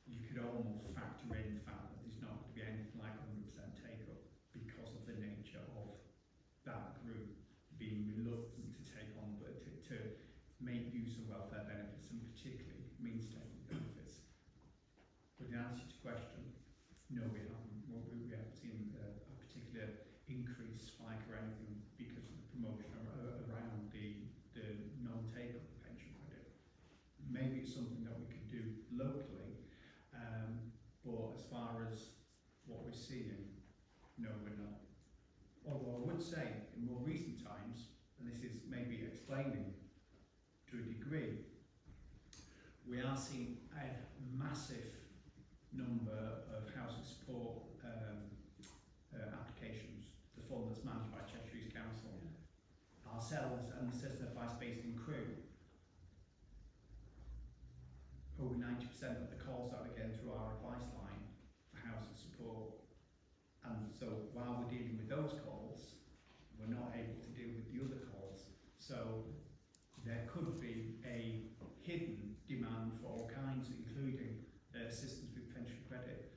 you could almost factor in the fact that there's not going to be anything like 100% take-up because of the nature of that group being reluctant to take on, but to make use of welfare benefits, and particularly means-tested benefits. But in answer to your question, no, we haven't. We haven't seen a particular increase, spike or anything because of the promotion around the non-take-up pension credit. Maybe it's something that we could do locally. But as far as what we're seeing, no, we're not. Although I would say, in more recent times, and this is maybe explaining to a degree, we are seeing a massive number of housing support applications, the fund that's managed by Cheshire East Council. Ourselves and the Citizen Advice based in Crewe, over 90% of the calls that we're getting through our advice line for housing support. And so while we're dealing with those calls, we're not able to deal with the other calls. So there could be a hidden demand for all kinds, including assistance with pension credit.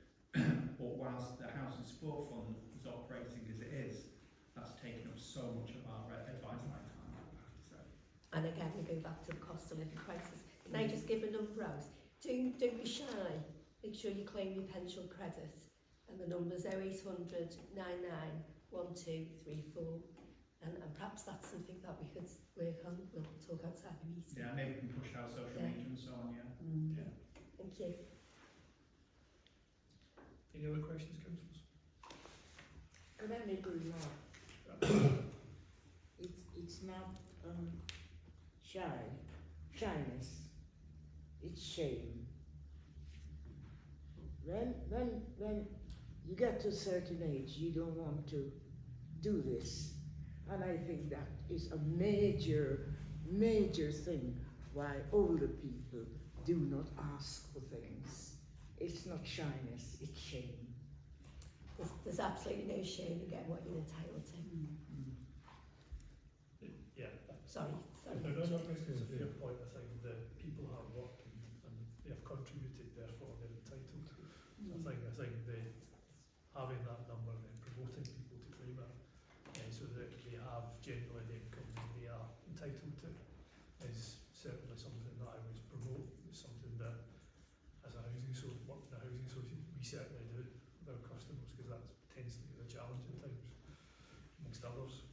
But whilst the housing support fund is operating as it is, that's taken up so much of our advice line time, I have to say. And again, we go back to the cost of living crisis. Can I just give a number out? Don't be shy. Make sure you claim your pension credit. And the number's 0800 99 1234. And perhaps that's something that we could work on. We'll talk outside the meeting. Yeah, maybe we can push out social media and so on, yeah. Yeah. Thank you. Any other questions, councillors? Could I make a remark? It's not shyness, it's shame. When you get to a certain age, you don't want to do this. And I think that is a major thing why older people do not ask for things. It's not shyness, it's shame. There's absolutely no shame in getting what you're entitled to. Yeah. Sorry. No, it's a fair point. I think that people have worked and they have contributed, therefore they're entitled. So I think that having that number and then promoting people to claim it so that they have generally the income that they are entitled to is certainly something that I would promote. It's something that as a housing association we certainly do with our customers, because that tends to be the challenge at times, amongst others.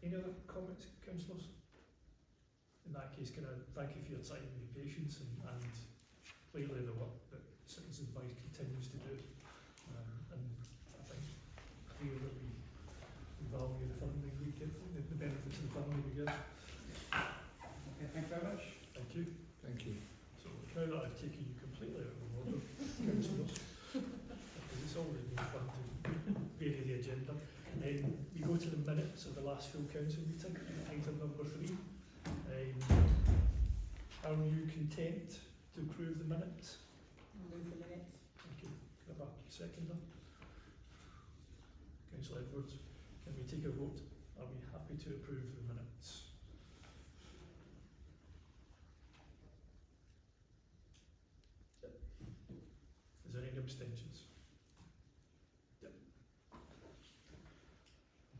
Any other comments, councillors? In that case, can I thank you for your time and your patience and clearly the work that Citizen Advice continues to do. And I think clear that we value the funding we get, the benefits of the funding we get. Okay, thank you very much. Thank you. Thank you. So now that I've taken you completely out of order, councillors, because it's already been fun to vary the agenda. We go to the minutes of the last full council meeting, item number 3. Are you content to approve the minutes? Move the minutes. Thank you. Can I have a seconder? Councillor Edwards, can we take a vote? Are we happy to approve the minutes? Any abstentions? Yep.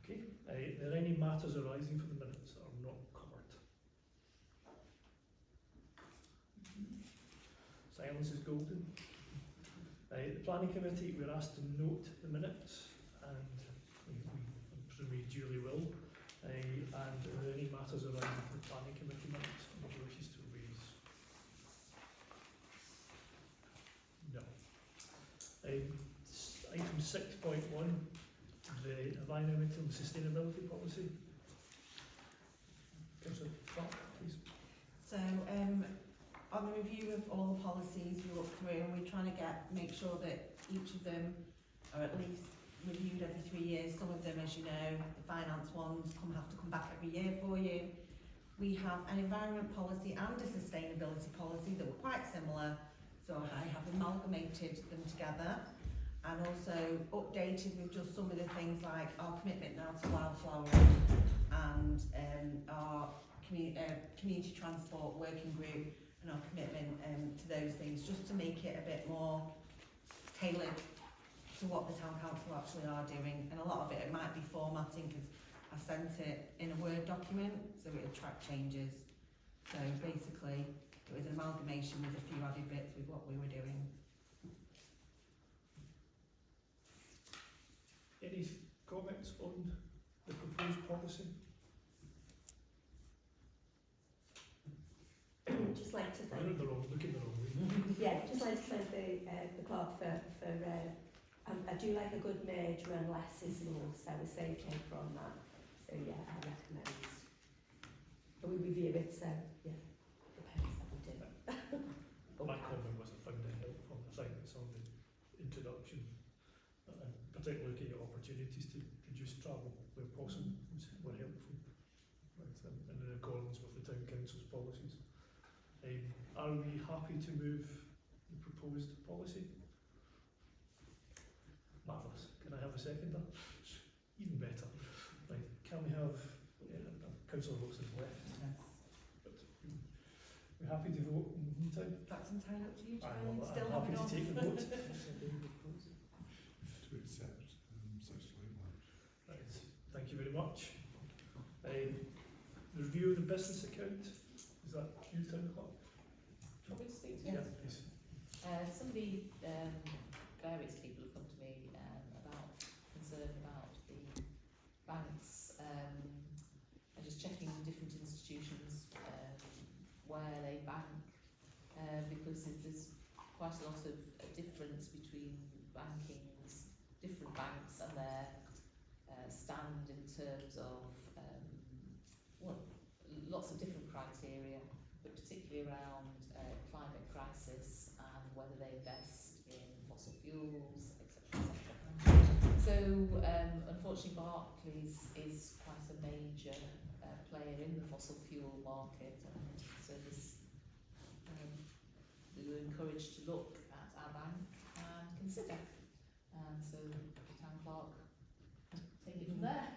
Okay, are there any matters arising from the minutes that are not covered? Silence is golden. The planning committee, we're asked to note the minutes, and I'm sure we duly will. And are there any matters arising from the planning committee minutes anybody wishes to raise? No. Item 6.1, the environmental and sustainability policy. Councillor Clark, please. So, on the review of all the policies we look through, and we're trying to make sure that each of them are at least reviewed every 3 years. Some of them, as you know, the finance ones have to come back every year for you. We have an environment policy and a sustainability policy that were quite similar, so I have amalgamated them together and also updated with just some of the things like our commitment now to wildflowering and our community transport working group and our commitment to those things, just to make it a bit more tailored to what the town council actually are doing. And a lot of it might be formatting, because I sent it in a Word document, so it would track changes. So basically, it was an amalgamation with a few added bits with what we were doing. Any comments on the proposed policy? Just like to thank, Looking the wrong way. yeah, just like to thank the clerk for I do like a good merge when less is more, so we saved paper on that. So yeah, I recommend. But we review it, so yeah, the papers that we do. My comment was I found it helpful. I think it's on the introduction, and particularly looking at opportunities to reduce travel where possible were helpful, right, and in accordance with the town council's policies. Are we happy to move the proposed policy? Marvellous. Can I have a seconder? Even better. Right, can we have Councillor Wilson's left? Yes. But we're happy to vote in the meantime. That's entirely up to you, Charlie. I'm Still happy to having take the on. vote. To accept such language. Right, thank you very much. The review of the business account, is that you, Town Clerk? Do you want me to speak to Yes. you? Please. Somebody, various people have come to me about concern about the banks and just checking different institutions where they bank because there's quite a lot of difference between different banks and their stand in terms of lots of different criteria, but particularly around climate crisis and whether they invest in fossil fuels, etc. So unfortunately Barclays is quite a major player in the fossil fuel market, and so we were encouraged to look at our bank and consider. So the town clerk, take it from there.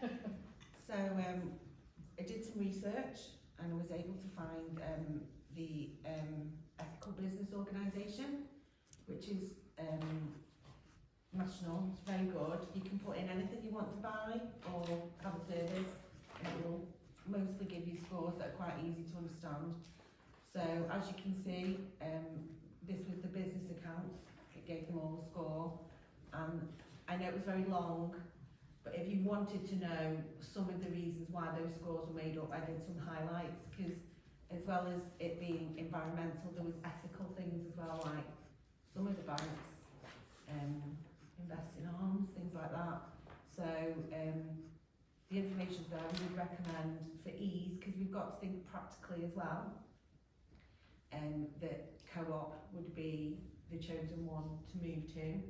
So I did some research and I was able to find the Ethical Business Organisation, which is national. It's very good. You can put in anything you want to buy or have a service, and it will mostly give you scores that are quite easy to understand. So as you can see, this was the business accounts. It gave them all a score. I know it was very long, but if you wanted to know some of the reasons why those scores were made up, I did some highlights, because as well as it being environmental, there was ethical things as well, like some of the banks invest in arms, things like that. So the information's there. We would recommend for ease, because we've got to think practically as well, that Co-op would be the chosen one to move to.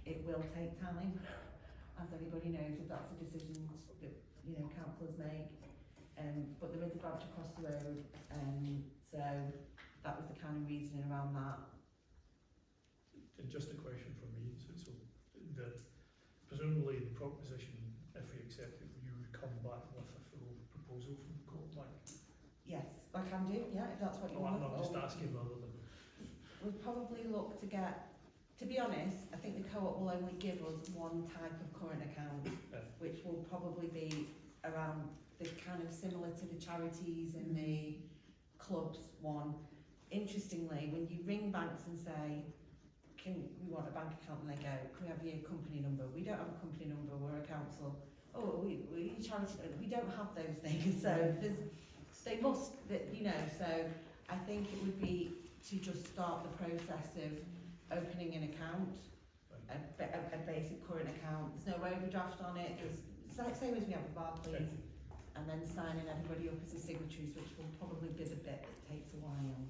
It will take time, as everybody knows, if that's a decision that councillors make. But there is a branch across the road, so that was the kind of reasoning around that. And just a question from me. So presumably the proposition, if we accept it, you would come back with a full proposal from the court, like? Yes, I can do. Yeah, if that's what you Oh, want. I'm not just asking rather than. We'd probably look to get To be honest, I think the co-op will only give us one type of current account, which will probably be around the kind of similar to the charities and the clubs one. Interestingly, when you ring banks and say, we want a bank account, and they go, can we have your company number? We don't have a company number, we're a council. Oh, we're a charity, we don't have those things. So they must, you know, so I think it would be to just start the process of opening an account, a basic current account. There's no overdraft on it. There's same as we have with Barclays, and then signing everybody up as the signatories, which will probably be the bit that takes a while.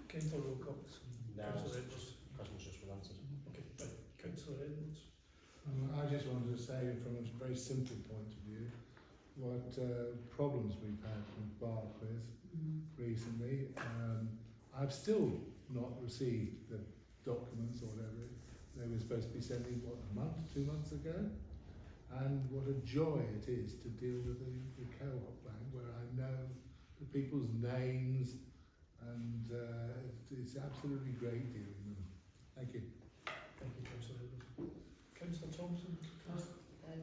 Councillor Wilcox. No, Councillor Edwards. question's just been answered. Okay, right. Councillor Edwards. I just wanted to say from a very simple point of view, what problems we've had with Barclays recently. I've still not received the documents or whatever they were supposed to be sending, what, a month, 2 months ago? And what a joy it is to deal with the co-op bank, where I know the people's names, and it's absolutely great dealing with them. Thank you. Thank you, Councillor Edwards. Councillor Thompson.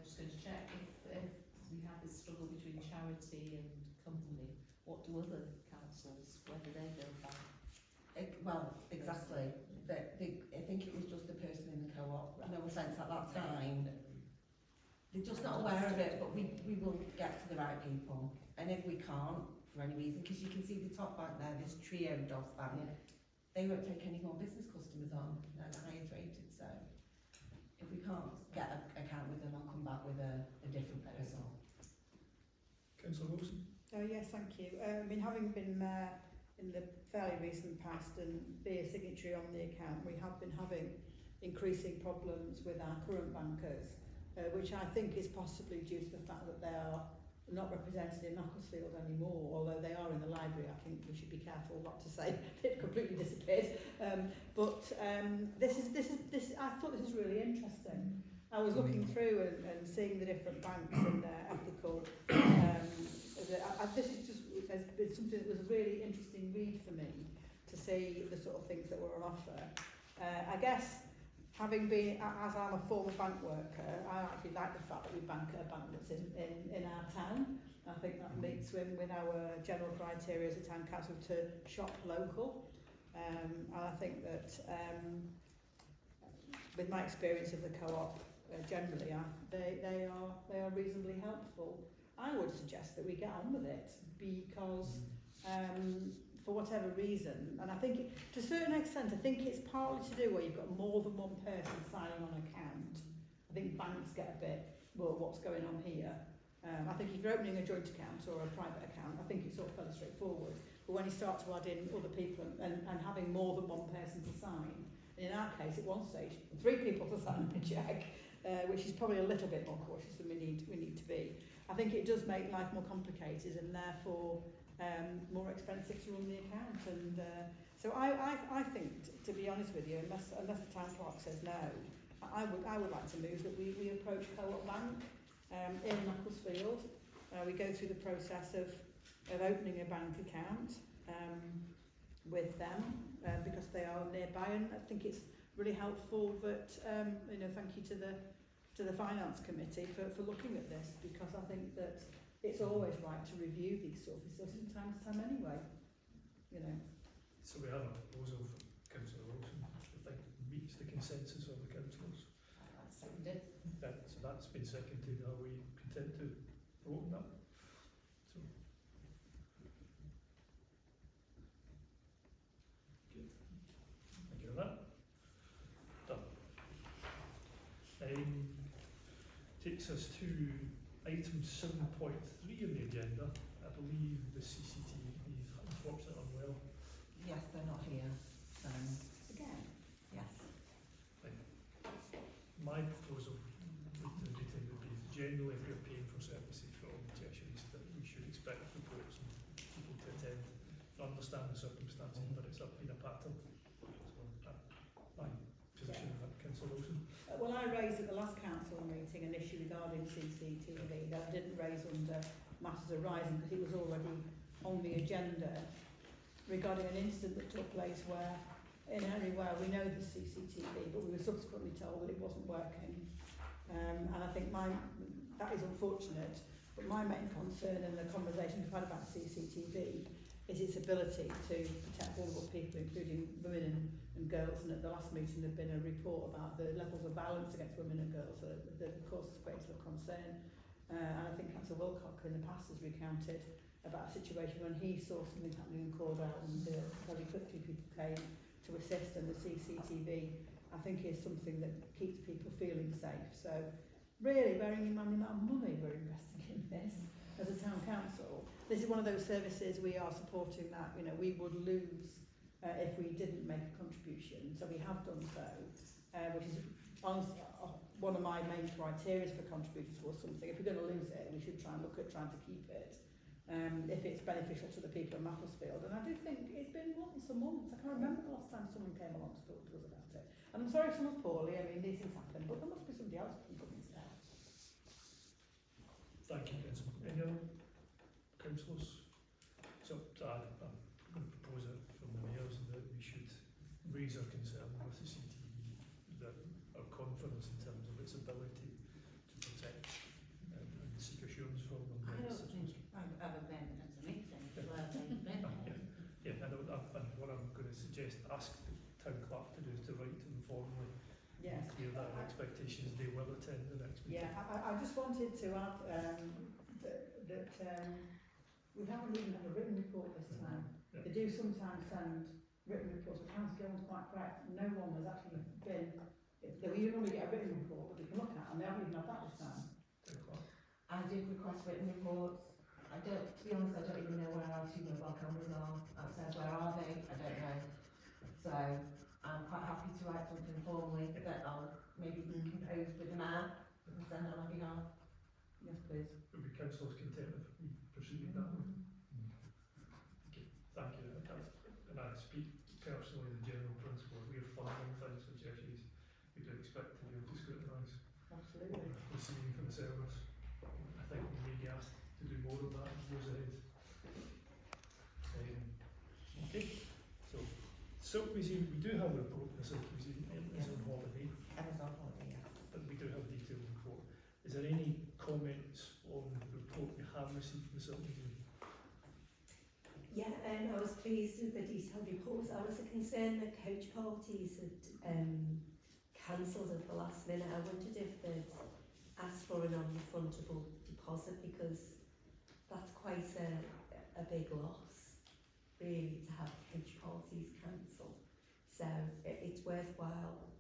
Just going to check if we have this struggle between charity and company, what do other councils, where do they go back? Well, exactly. I think it was just the person in the co-op. No offence at that time. They're just not aware of it, but we will get to the right people. And if we can't, for any reason, because you can see the top bank there, this Trio DOS bank, they won't take any more business customers on. They're the highest rated. So if we can't get an account with them, I'll come back with a different person. Councillor Wilson. Yes, thank you. I mean, having been mayor in the fairly recent past and be a signatory on the account, we have been having increasing problems with our current bankers, which I think is possibly due to the fact that they are not represented in Macclesfield anymore, although they are in the library. I think we should be careful not to say they've completely disappeared. This is. I thought this is really interesting. I was looking through and seeing the different banks and their ethical. This is just it's something that was a really interesting read for me to see the sort of things that were on offer. I guess, having been, as I'm a former bank worker, I actually like the fact that we bank at a bank that's in our town. I think that meets with our general criteria as a town council to shop local. And I think that with my experience of the co-op generally, they are reasonably helpful. I would suggest that we get on with it because for whatever reason, and I think to a certain extent, I think it's partly to do where you've got more than one person signing on an account. I think banks get a bit, well, what's going on here? I think if you're opening a joint account or a private account, I think it's all fairly straightforward. But when you start to add in other people and having more than one person to sign, and in our case, at one stage, 3 people to sign the cheque, which is probably a little bit more cautious than we need to be. I think it does make life more complicated and therefore more expensive to run the account. And so I think, to be honest with you, unless the town clerk says no, I would like to move that we approach Co-op Bank in Macclesfield. We go through the process of opening a bank account with them because they are nearby, and I think it's really helpful that thank you to the Finance Committee for looking at this, because I think that it's always right to review these sort of things from time to time anyway, you know. So we have a proposal from Councillor Wilson, which I think meets the consensus of the councillors. That's seconded. So that's been seconded. Are we content to vote on that? So, good. Thank you for that. Done. Takes us to item 7.3 on the agenda. I believe the CCTV is unfortunately unwell. Yes, they're not here. Again? Yes. My proposal with the meeting would be generally if we're paying for services from tertiaries that we should expect reports and people to attend. I understand the circumstances, but it's been a pattern. So my position on that, Councillor Wilson. Well, I raised at the last council meeting an issue regarding CCTV that I didn't raise under matters arising because it was already on the agenda regarding an incident that took place where in an area where we know there's CCTV, but we were subsequently told that it wasn't working. And I think that is unfortunate, but my main concern in the conversation we've had about CCTV is its ability to protect vulnerable people, including women and girls. And at the last meeting there'd been a report about the levels of violence against women and girls that causes great deal of concern. And I think Councillor Wilcock in the past has recounted about a situation when he saw something happening in Cordell and very quickly people came to assist, and the CCTV I think is something that keeps people feeling safe. So really, bearing in mind the amount of money we're investing in this as a town council, this is one of those services we are supporting that, you know, we would lose if we didn't make a contribution. So we have done so, which is honestly one of my main criteria for contributing towards something. If we're going to lose it, we should try and look at trying to keep it. If it's beneficial to the people of Macclesfield. And I do think it's been months and months. I can't remember the last time someone came along to talk to us about it. And I'm sorry if someone's poorly, I mean, these things happen, but there must be somebody else who can come into that. Thank you, Councillor. Any other councillors? So I'm going to propose it from the mayors that we should raise our concern with the CTV, that our confidence in terms of its ability to protect and seek assurance from them. I don't think I've amended anything. Yeah, and what I'm going to suggest, ask the town clerk to do is to write to them formally. Yes. Clear that our expectations they will attend the next meeting. Yeah, I just wanted to add that we haven't even had a written report this time. Yeah. They do sometimes send written reports, but Councillor Gillman's quite correct. No one has actually been. We normally get a written report that we can look at, and they haven't even had that this time. I did request written reports. To be honest, I don't even know where our 2 mobile cameras are outside. Where are they? I don't know. So I'm quite happy to write something formally that I'll maybe compose with the mayor and send on my behalf. Yes, please. Would be councillors content if we proceeded that way? Okay, thank you. And I speak personally the general principle. We are funding things for churches. We do expect to be able to scrutinise. Absolutely. Receiving for the service. I think we may get asked to do more of that as years ahead. Okay, so Silk Museum, we do have a report on the Silk Museum, it is on holiday. I was on holiday, yes. But we do have a detailed report. Is there any comments on the report we have received from the Silk Museum? Yeah, I was pleased with the detailed reports. I was concerned that coach parties had cancelled at the last minute. I wondered if they'd asked for a non-refundable deposit, because that's quite a big loss, really, to have coach parties cancelled. So it's worthwhile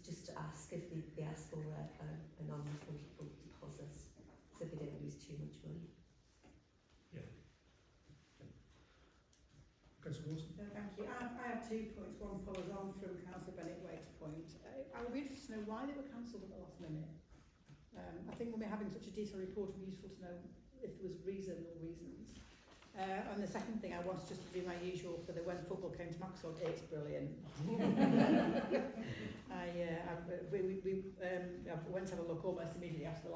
just to ask if they ask for a non-refundable deposit, so they don't lose too much money. Councillor Wilson? No, thank you. I have 2 points. One follows on from Councillor Bennett-Waite's point. I would be interested to know why they were cancelled at the last minute. I think when we're having such a detailed report, it would be useful to know if there was reason or reasons. And the second thing I wanted just to do my usual for the when football came to Maxwell, it's brilliant. I went to have a look almost immediately after it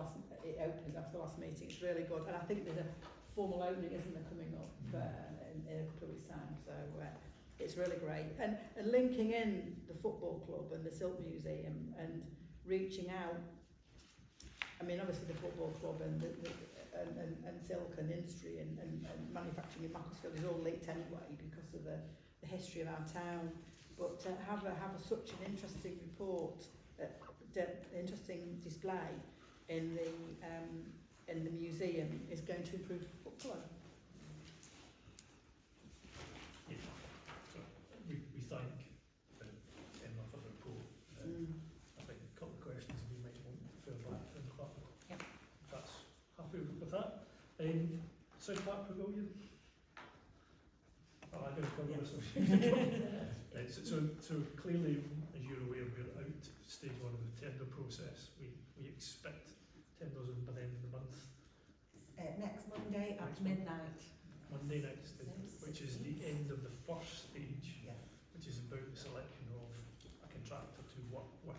opened, after the last meeting. It's really good, and I think there's a formal opening, isn't there, coming up in a couple of weeks' time. So it's really great, and linking in the football club and the Silk Museum and reaching out. I mean, obviously the football club and Silk and industry and manufacturing in Macclesfield is all linked anyway because of the history of our town. But to have such an interesting report, interesting display in the museum is going to improve football. Yeah. So we thank Emma for the report. I think a couple of questions we might want to fill back to the clerk. Yep. That's happy with that. South Park Pavilion. Oh, I'm going to cover this one. Right, so clearly, as you're aware, we're out stage 1 of the tender process. We expect tenders in by the end of the month. Next Monday at midnight. Monday next, which is the end of the first stage, Yes. which is about the selection of a contractor to work with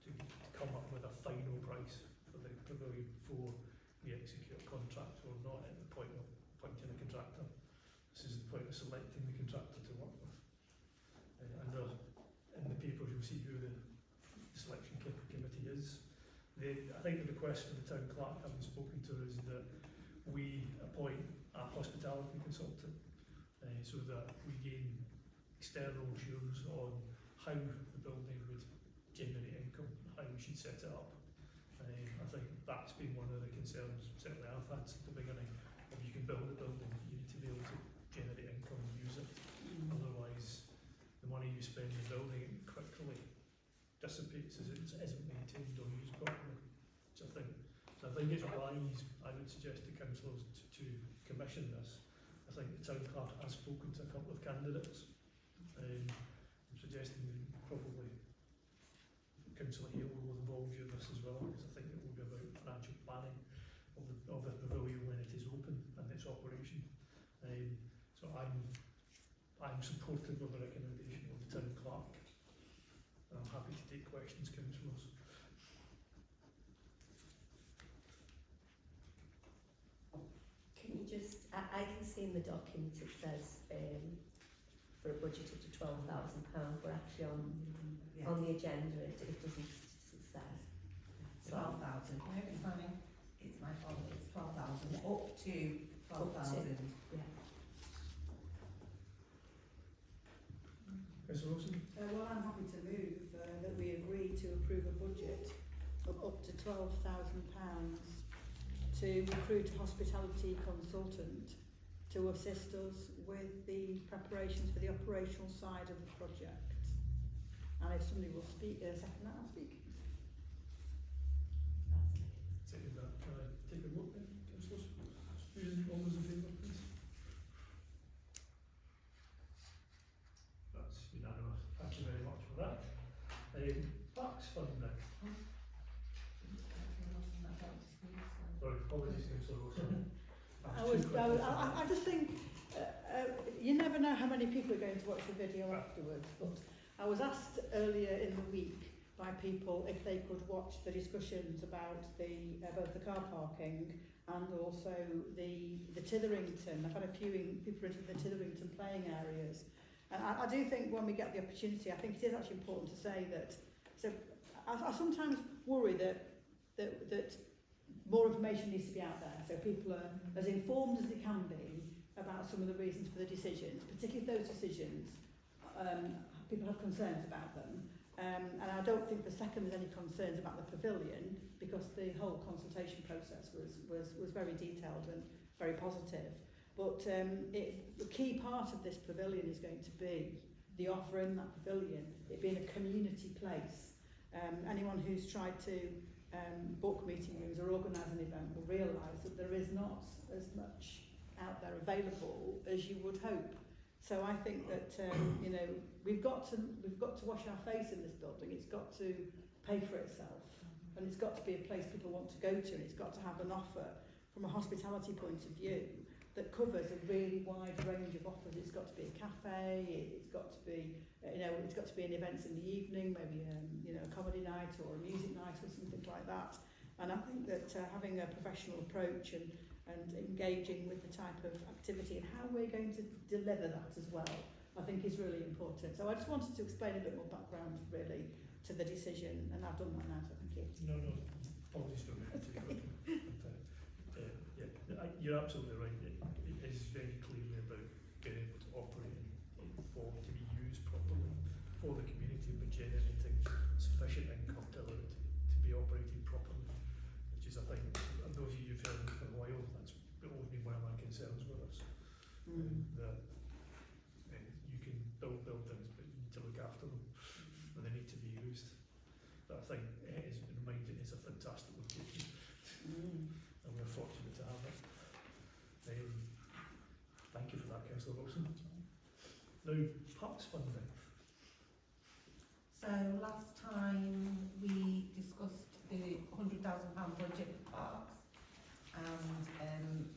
to come up with a final price for the pavilion before we execute a contract. We're not at the point of appointing a contractor. This is the point of selecting the contractor to work with. is. I think the request for the town clerk, having spoken to her, is that we appoint a hospitality consultant so that we gain external assurance on how the building would generate income, how we should set it up. I think that's been one of the concerns, certainly I've had since the beginning. If you can build a building, you need to be able to generate income and use it. Otherwise, the money you spend in building it quickly dissipates as it isn't maintained or used properly. So I think it's wise, I would suggest to councillors to commission this. I think the town clerk has spoken to a couple of candidates. I'm suggesting probably Councillor Hale will involve you in this as well, because I think it will be about financial planning of the pavilion when it is open and its operation. So I'm supportive of the recommendation of the town clerk. And I'm happy to take questions, councillors. Can you just, I can see in the document it says for a budget up to £12,000, but actually on the agenda it doesn't say. 12,000. No, it's fine. It's my fault. It's 12,000. Up to 12,000. Yeah. Councillor Wilson? Well, I'm happy to move that we agree to approve a budget of up to £12,000 to recruit a hospitality consultant to assist us with the preparations for the operational side of the project. And if somebody will speak, second that, I'll speak. Second that. Can I take a vote then, councillors? Susan, all those in favour, please? That's unanimous. Thank you very much for that. Parks funding. Sorry, apologies, councillor Wilson. I just think you never know how many people are going to watch the video afterwards, but I was asked earlier in the week by people if they could watch the discussions about both the car parking and also the Titherington. I've had a few people into the Titherington playing areas, and I do think when we get the opportunity, I think it is actually important to say that. So I sometimes worry that more information needs to be out there, so people are as informed as they can be about some of the reasons for the decisions, particularly if those decisions people have concerns about them. And I don't think the second there's any concerns about the pavilion, because the whole consultation process was very detailed and very positive. But the key part of this pavilion is going to be the offer in that pavilion, it being a community place. Anyone who's tried to book meeting rooms or organise an event will realise that there is not as much out there available as you would hope. So I think that you know, we've got to wash our face in this building. It's got to pay for itself, and it's got to be a place people want to go to, and it's got to have an offer from a hospitality point of view that covers a really wide range of offers. It's got to be a cafe, it's got to be it's got to be an events in the evening, maybe a comedy night or a music night or something like that. And I think that having a professional approach and engaging with the type of activity and how we're going to deliver that as well, I think is really important. So I just wanted to explain a bit more background really to the decision, and I've done that now, so thank you. No, apologies for me. You're absolutely right. It is very clearly about being able to operate and to be used properly for the community, but generating sufficient income to allow it to be operated properly, which is, I think, those of you who've heard me for a while, that's always been one of my concerns with us. That you can build buildings, but you need to look after them, and they need to be used. But I think it is reminded it's a fantastic location, and we're fortunate to have it. Thank you for that, Councillor Wilson. Now, parks funding. So last time we discussed the £100,000 budget for parks, and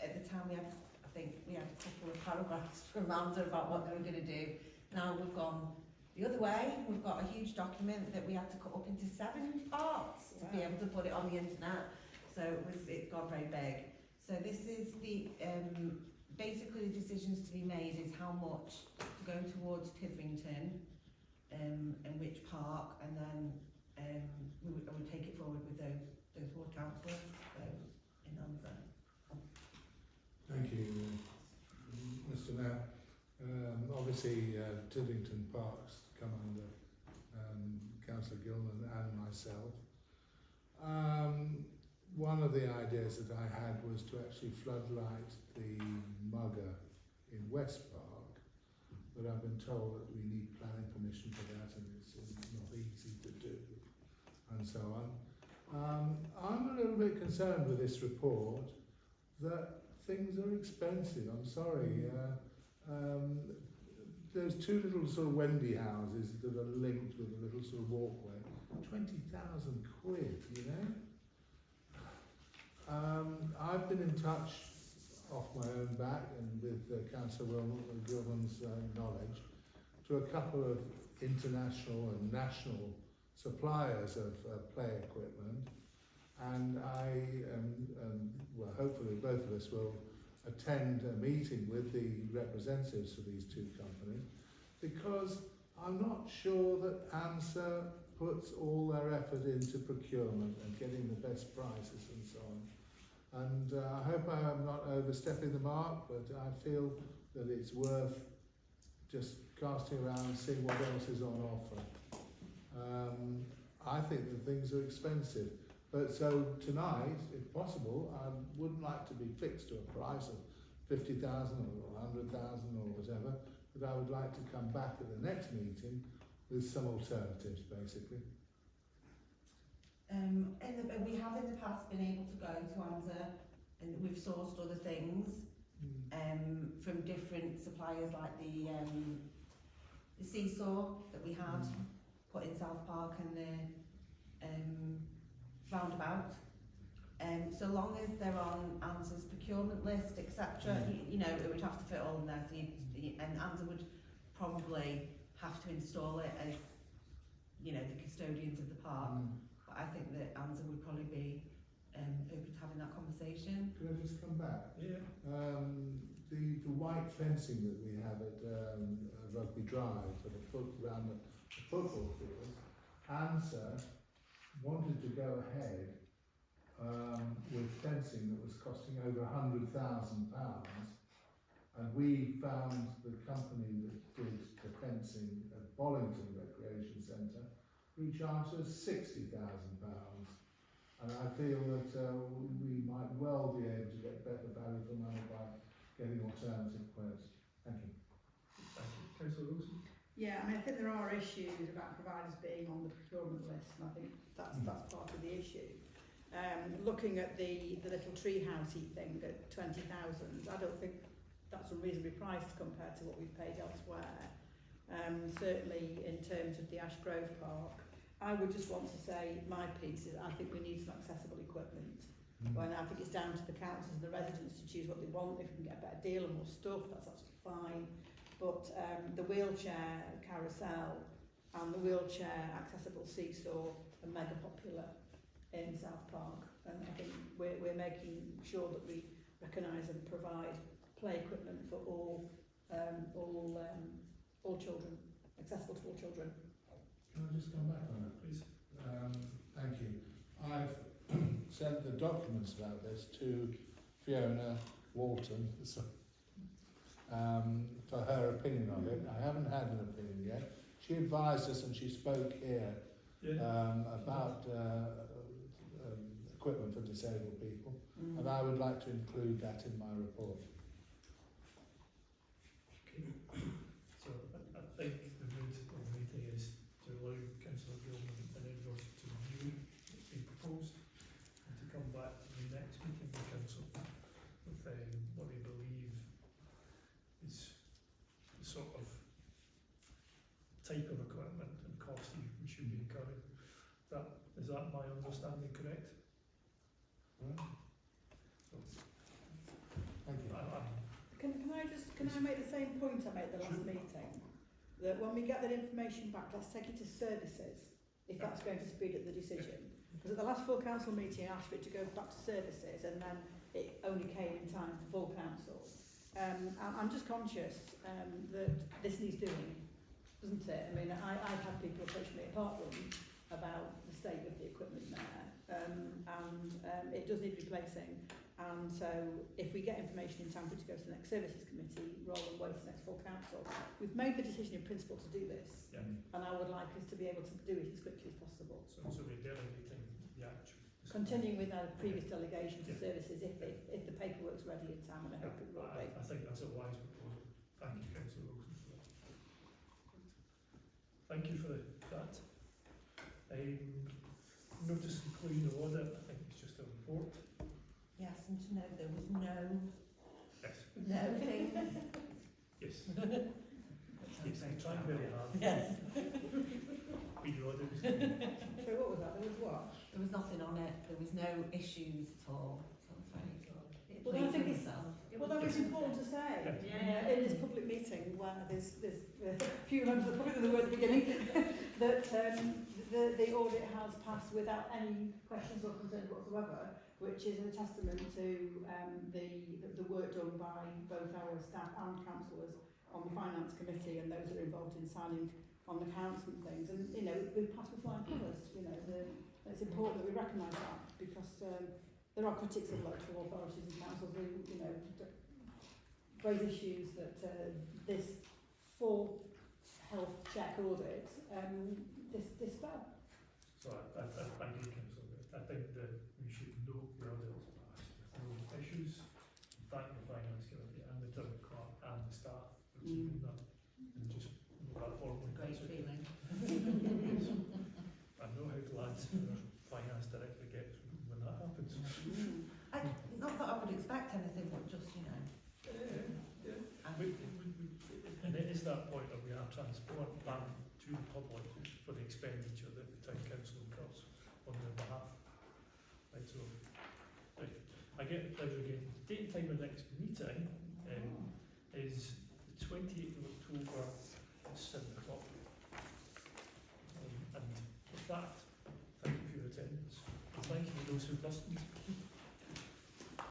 at the time I think we had a couple of paragraphs from Amanda about what they were going to do. Now we've gone the other way. We've got a huge document that we had to cut up into 7 parts to be able to put it on the internet. So it's gone very big. So this is the basically the decisions to be made is how much to go towards Titherington, and which park, and then I would take it forward with those ward councillors in ANZA. Thank you, Mr Mayor. Obviously, Tiddington Parks come under Councillor Gilman and myself. One of the ideas that I had was to actually floodlight the mugger in West Park, but I've been told that we need planning permission for that, and it's not easy to do, and so on. I'm a little bit concerned with this report that things are expensive. I'm sorry. There's two little sort of Wendy houses that are linked with a little sort of walkway. 20,000 quid, you know? I've been in touch off my own back and with Councillor Gilman's knowledge to a couple of international and national suppliers of play equipment, and well, hopefully both of us will attend a meeting with the representatives for these two companies, because I'm not sure that ANSA puts all their effort into procurement and getting the best prices and so on. And I hope I am not overstepping the mark, but I feel that it's worth just casting around, seeing what else is on offer. I think that things are expensive. But so tonight, if possible, I wouldn't like to be fixed to a price of 50,000 or 100,000 or whatever, but I would like to come back at the next meeting with some alternatives, basically. We have in the past been able to go to ANZA, and we've sourced other things from different suppliers, like the seesaw that we had put in South Park and the roundabout. So long as they're on ANZA's procurement list, etc., you know, it would have to fit all in there. So and ANZA would probably have to install it as, you know, the custodians of the park. But I think that ANZA would probably be open to having that conversation. Could I just come back? Yeah. The white fencing that we have at Rugby Drive for the around the football field, ANZA wanted to go ahead with fencing that was costing over £100,000, and we found the company that did the fencing at Bollington Recreation Centre recharged us £60,000, and I feel that we might well be able to get better value for money by getting alternative quotes. Thank you. Thank you. Councillor Wilson? Yeah, I mean, I think there are issues about providers being on the procurement list, and I think that's part of the issue. Looking at the little treehousey thing at 20,000, I don't think that's unreasonably priced compared to what we've paid elsewhere. Certainly in terms of the Ashgrove Park, I would just want to say my piece is I think we need some accessible equipment. When I think it's down to the councils and the residents to choose what they want. If we can get a better deal and more stuff, that's absolutely fine. But the wheelchair carousel and the wheelchair accessible seesaw are mega popular in South Park, and I think we're making sure that we recognise and provide play equipment for all children, accessible to all children. Can I just come back on that, Please. Thank you. I've sent the documents about this to Fiona Walton for her opinion of it. I haven't had an opinion yet. She advised us, and she spoke here about equipment for disabled people, and I would like to include that in my report. Okay. So I think the mood of the meeting is to allow Councillor Gilman and everyone to review what's been proposed and to come back to the next meeting with council with what they believe is the sort of type of equipment and cost we should be incurring. Is that my understanding correct? So, Thank you. Can I make the same point I made at the last meeting? That when we get that information back, let's take it to services, if that's going to speed up the decision. Because at the last full council meeting, I asked for it to go back to services, and then it only came in time for full council. I'm just conscious that this needs doing, doesn't it? I mean, I've had people approach me apart from about the state of the equipment there, and it does need replacing. And so, if we get information in time for it to go to the next services committee rather than wait to the next full council, we've made the decision in principle to do this, Yeah. and I would like us to be able to do it as quickly as possible. So we're delegating the actual. Continuing with our previous delegation to Yeah. services if the paperwork's ready in time, and I hope it will be. I think that's a wise proposal. Thank you, Councillor Wilson, for that. Thank you for that. Notice conclusion of audit, I think it's just a report. Yes, and to know there was no Yes. things. Yes. Yes, I'm trying very hard. Yes. But your audit was So what was that? There was what? There was nothing on it. There was no issues at all. So I was very Well, I pleased think with it's- myself. Well, that was important to say Yeah. in this public meeting where there's a few members that probably the word at the beginning that the audit has passed without any questions or concerns whatsoever, which is a testament to the work done by both our staff and councillors on the finance committee and those that are involved in signing on the accounts and things. And you know, we passed with flying colours. You know, it's important that we recognise that because. There are critics of local authorities and councils who, you know, raise issues that this full health check audit dispel. So I agree, Councillor. I think that we should note the audit was passed with no issues. Thank the finance committee and the town clerk and the staff for achieving that. And just move that forward. Great feeling. Yes. I know how glad the finance director gets when that happens. Not that I would expect anything, but just, you know. And it is that point that we are transparent to the public for the expenditure that the town council incurs on their behalf. Right, so I get the pleasure again. The date and time of the next meeting is the 28th of October at 7 o'clock. And with that, thank you for your attendance. And thank you to those who listened.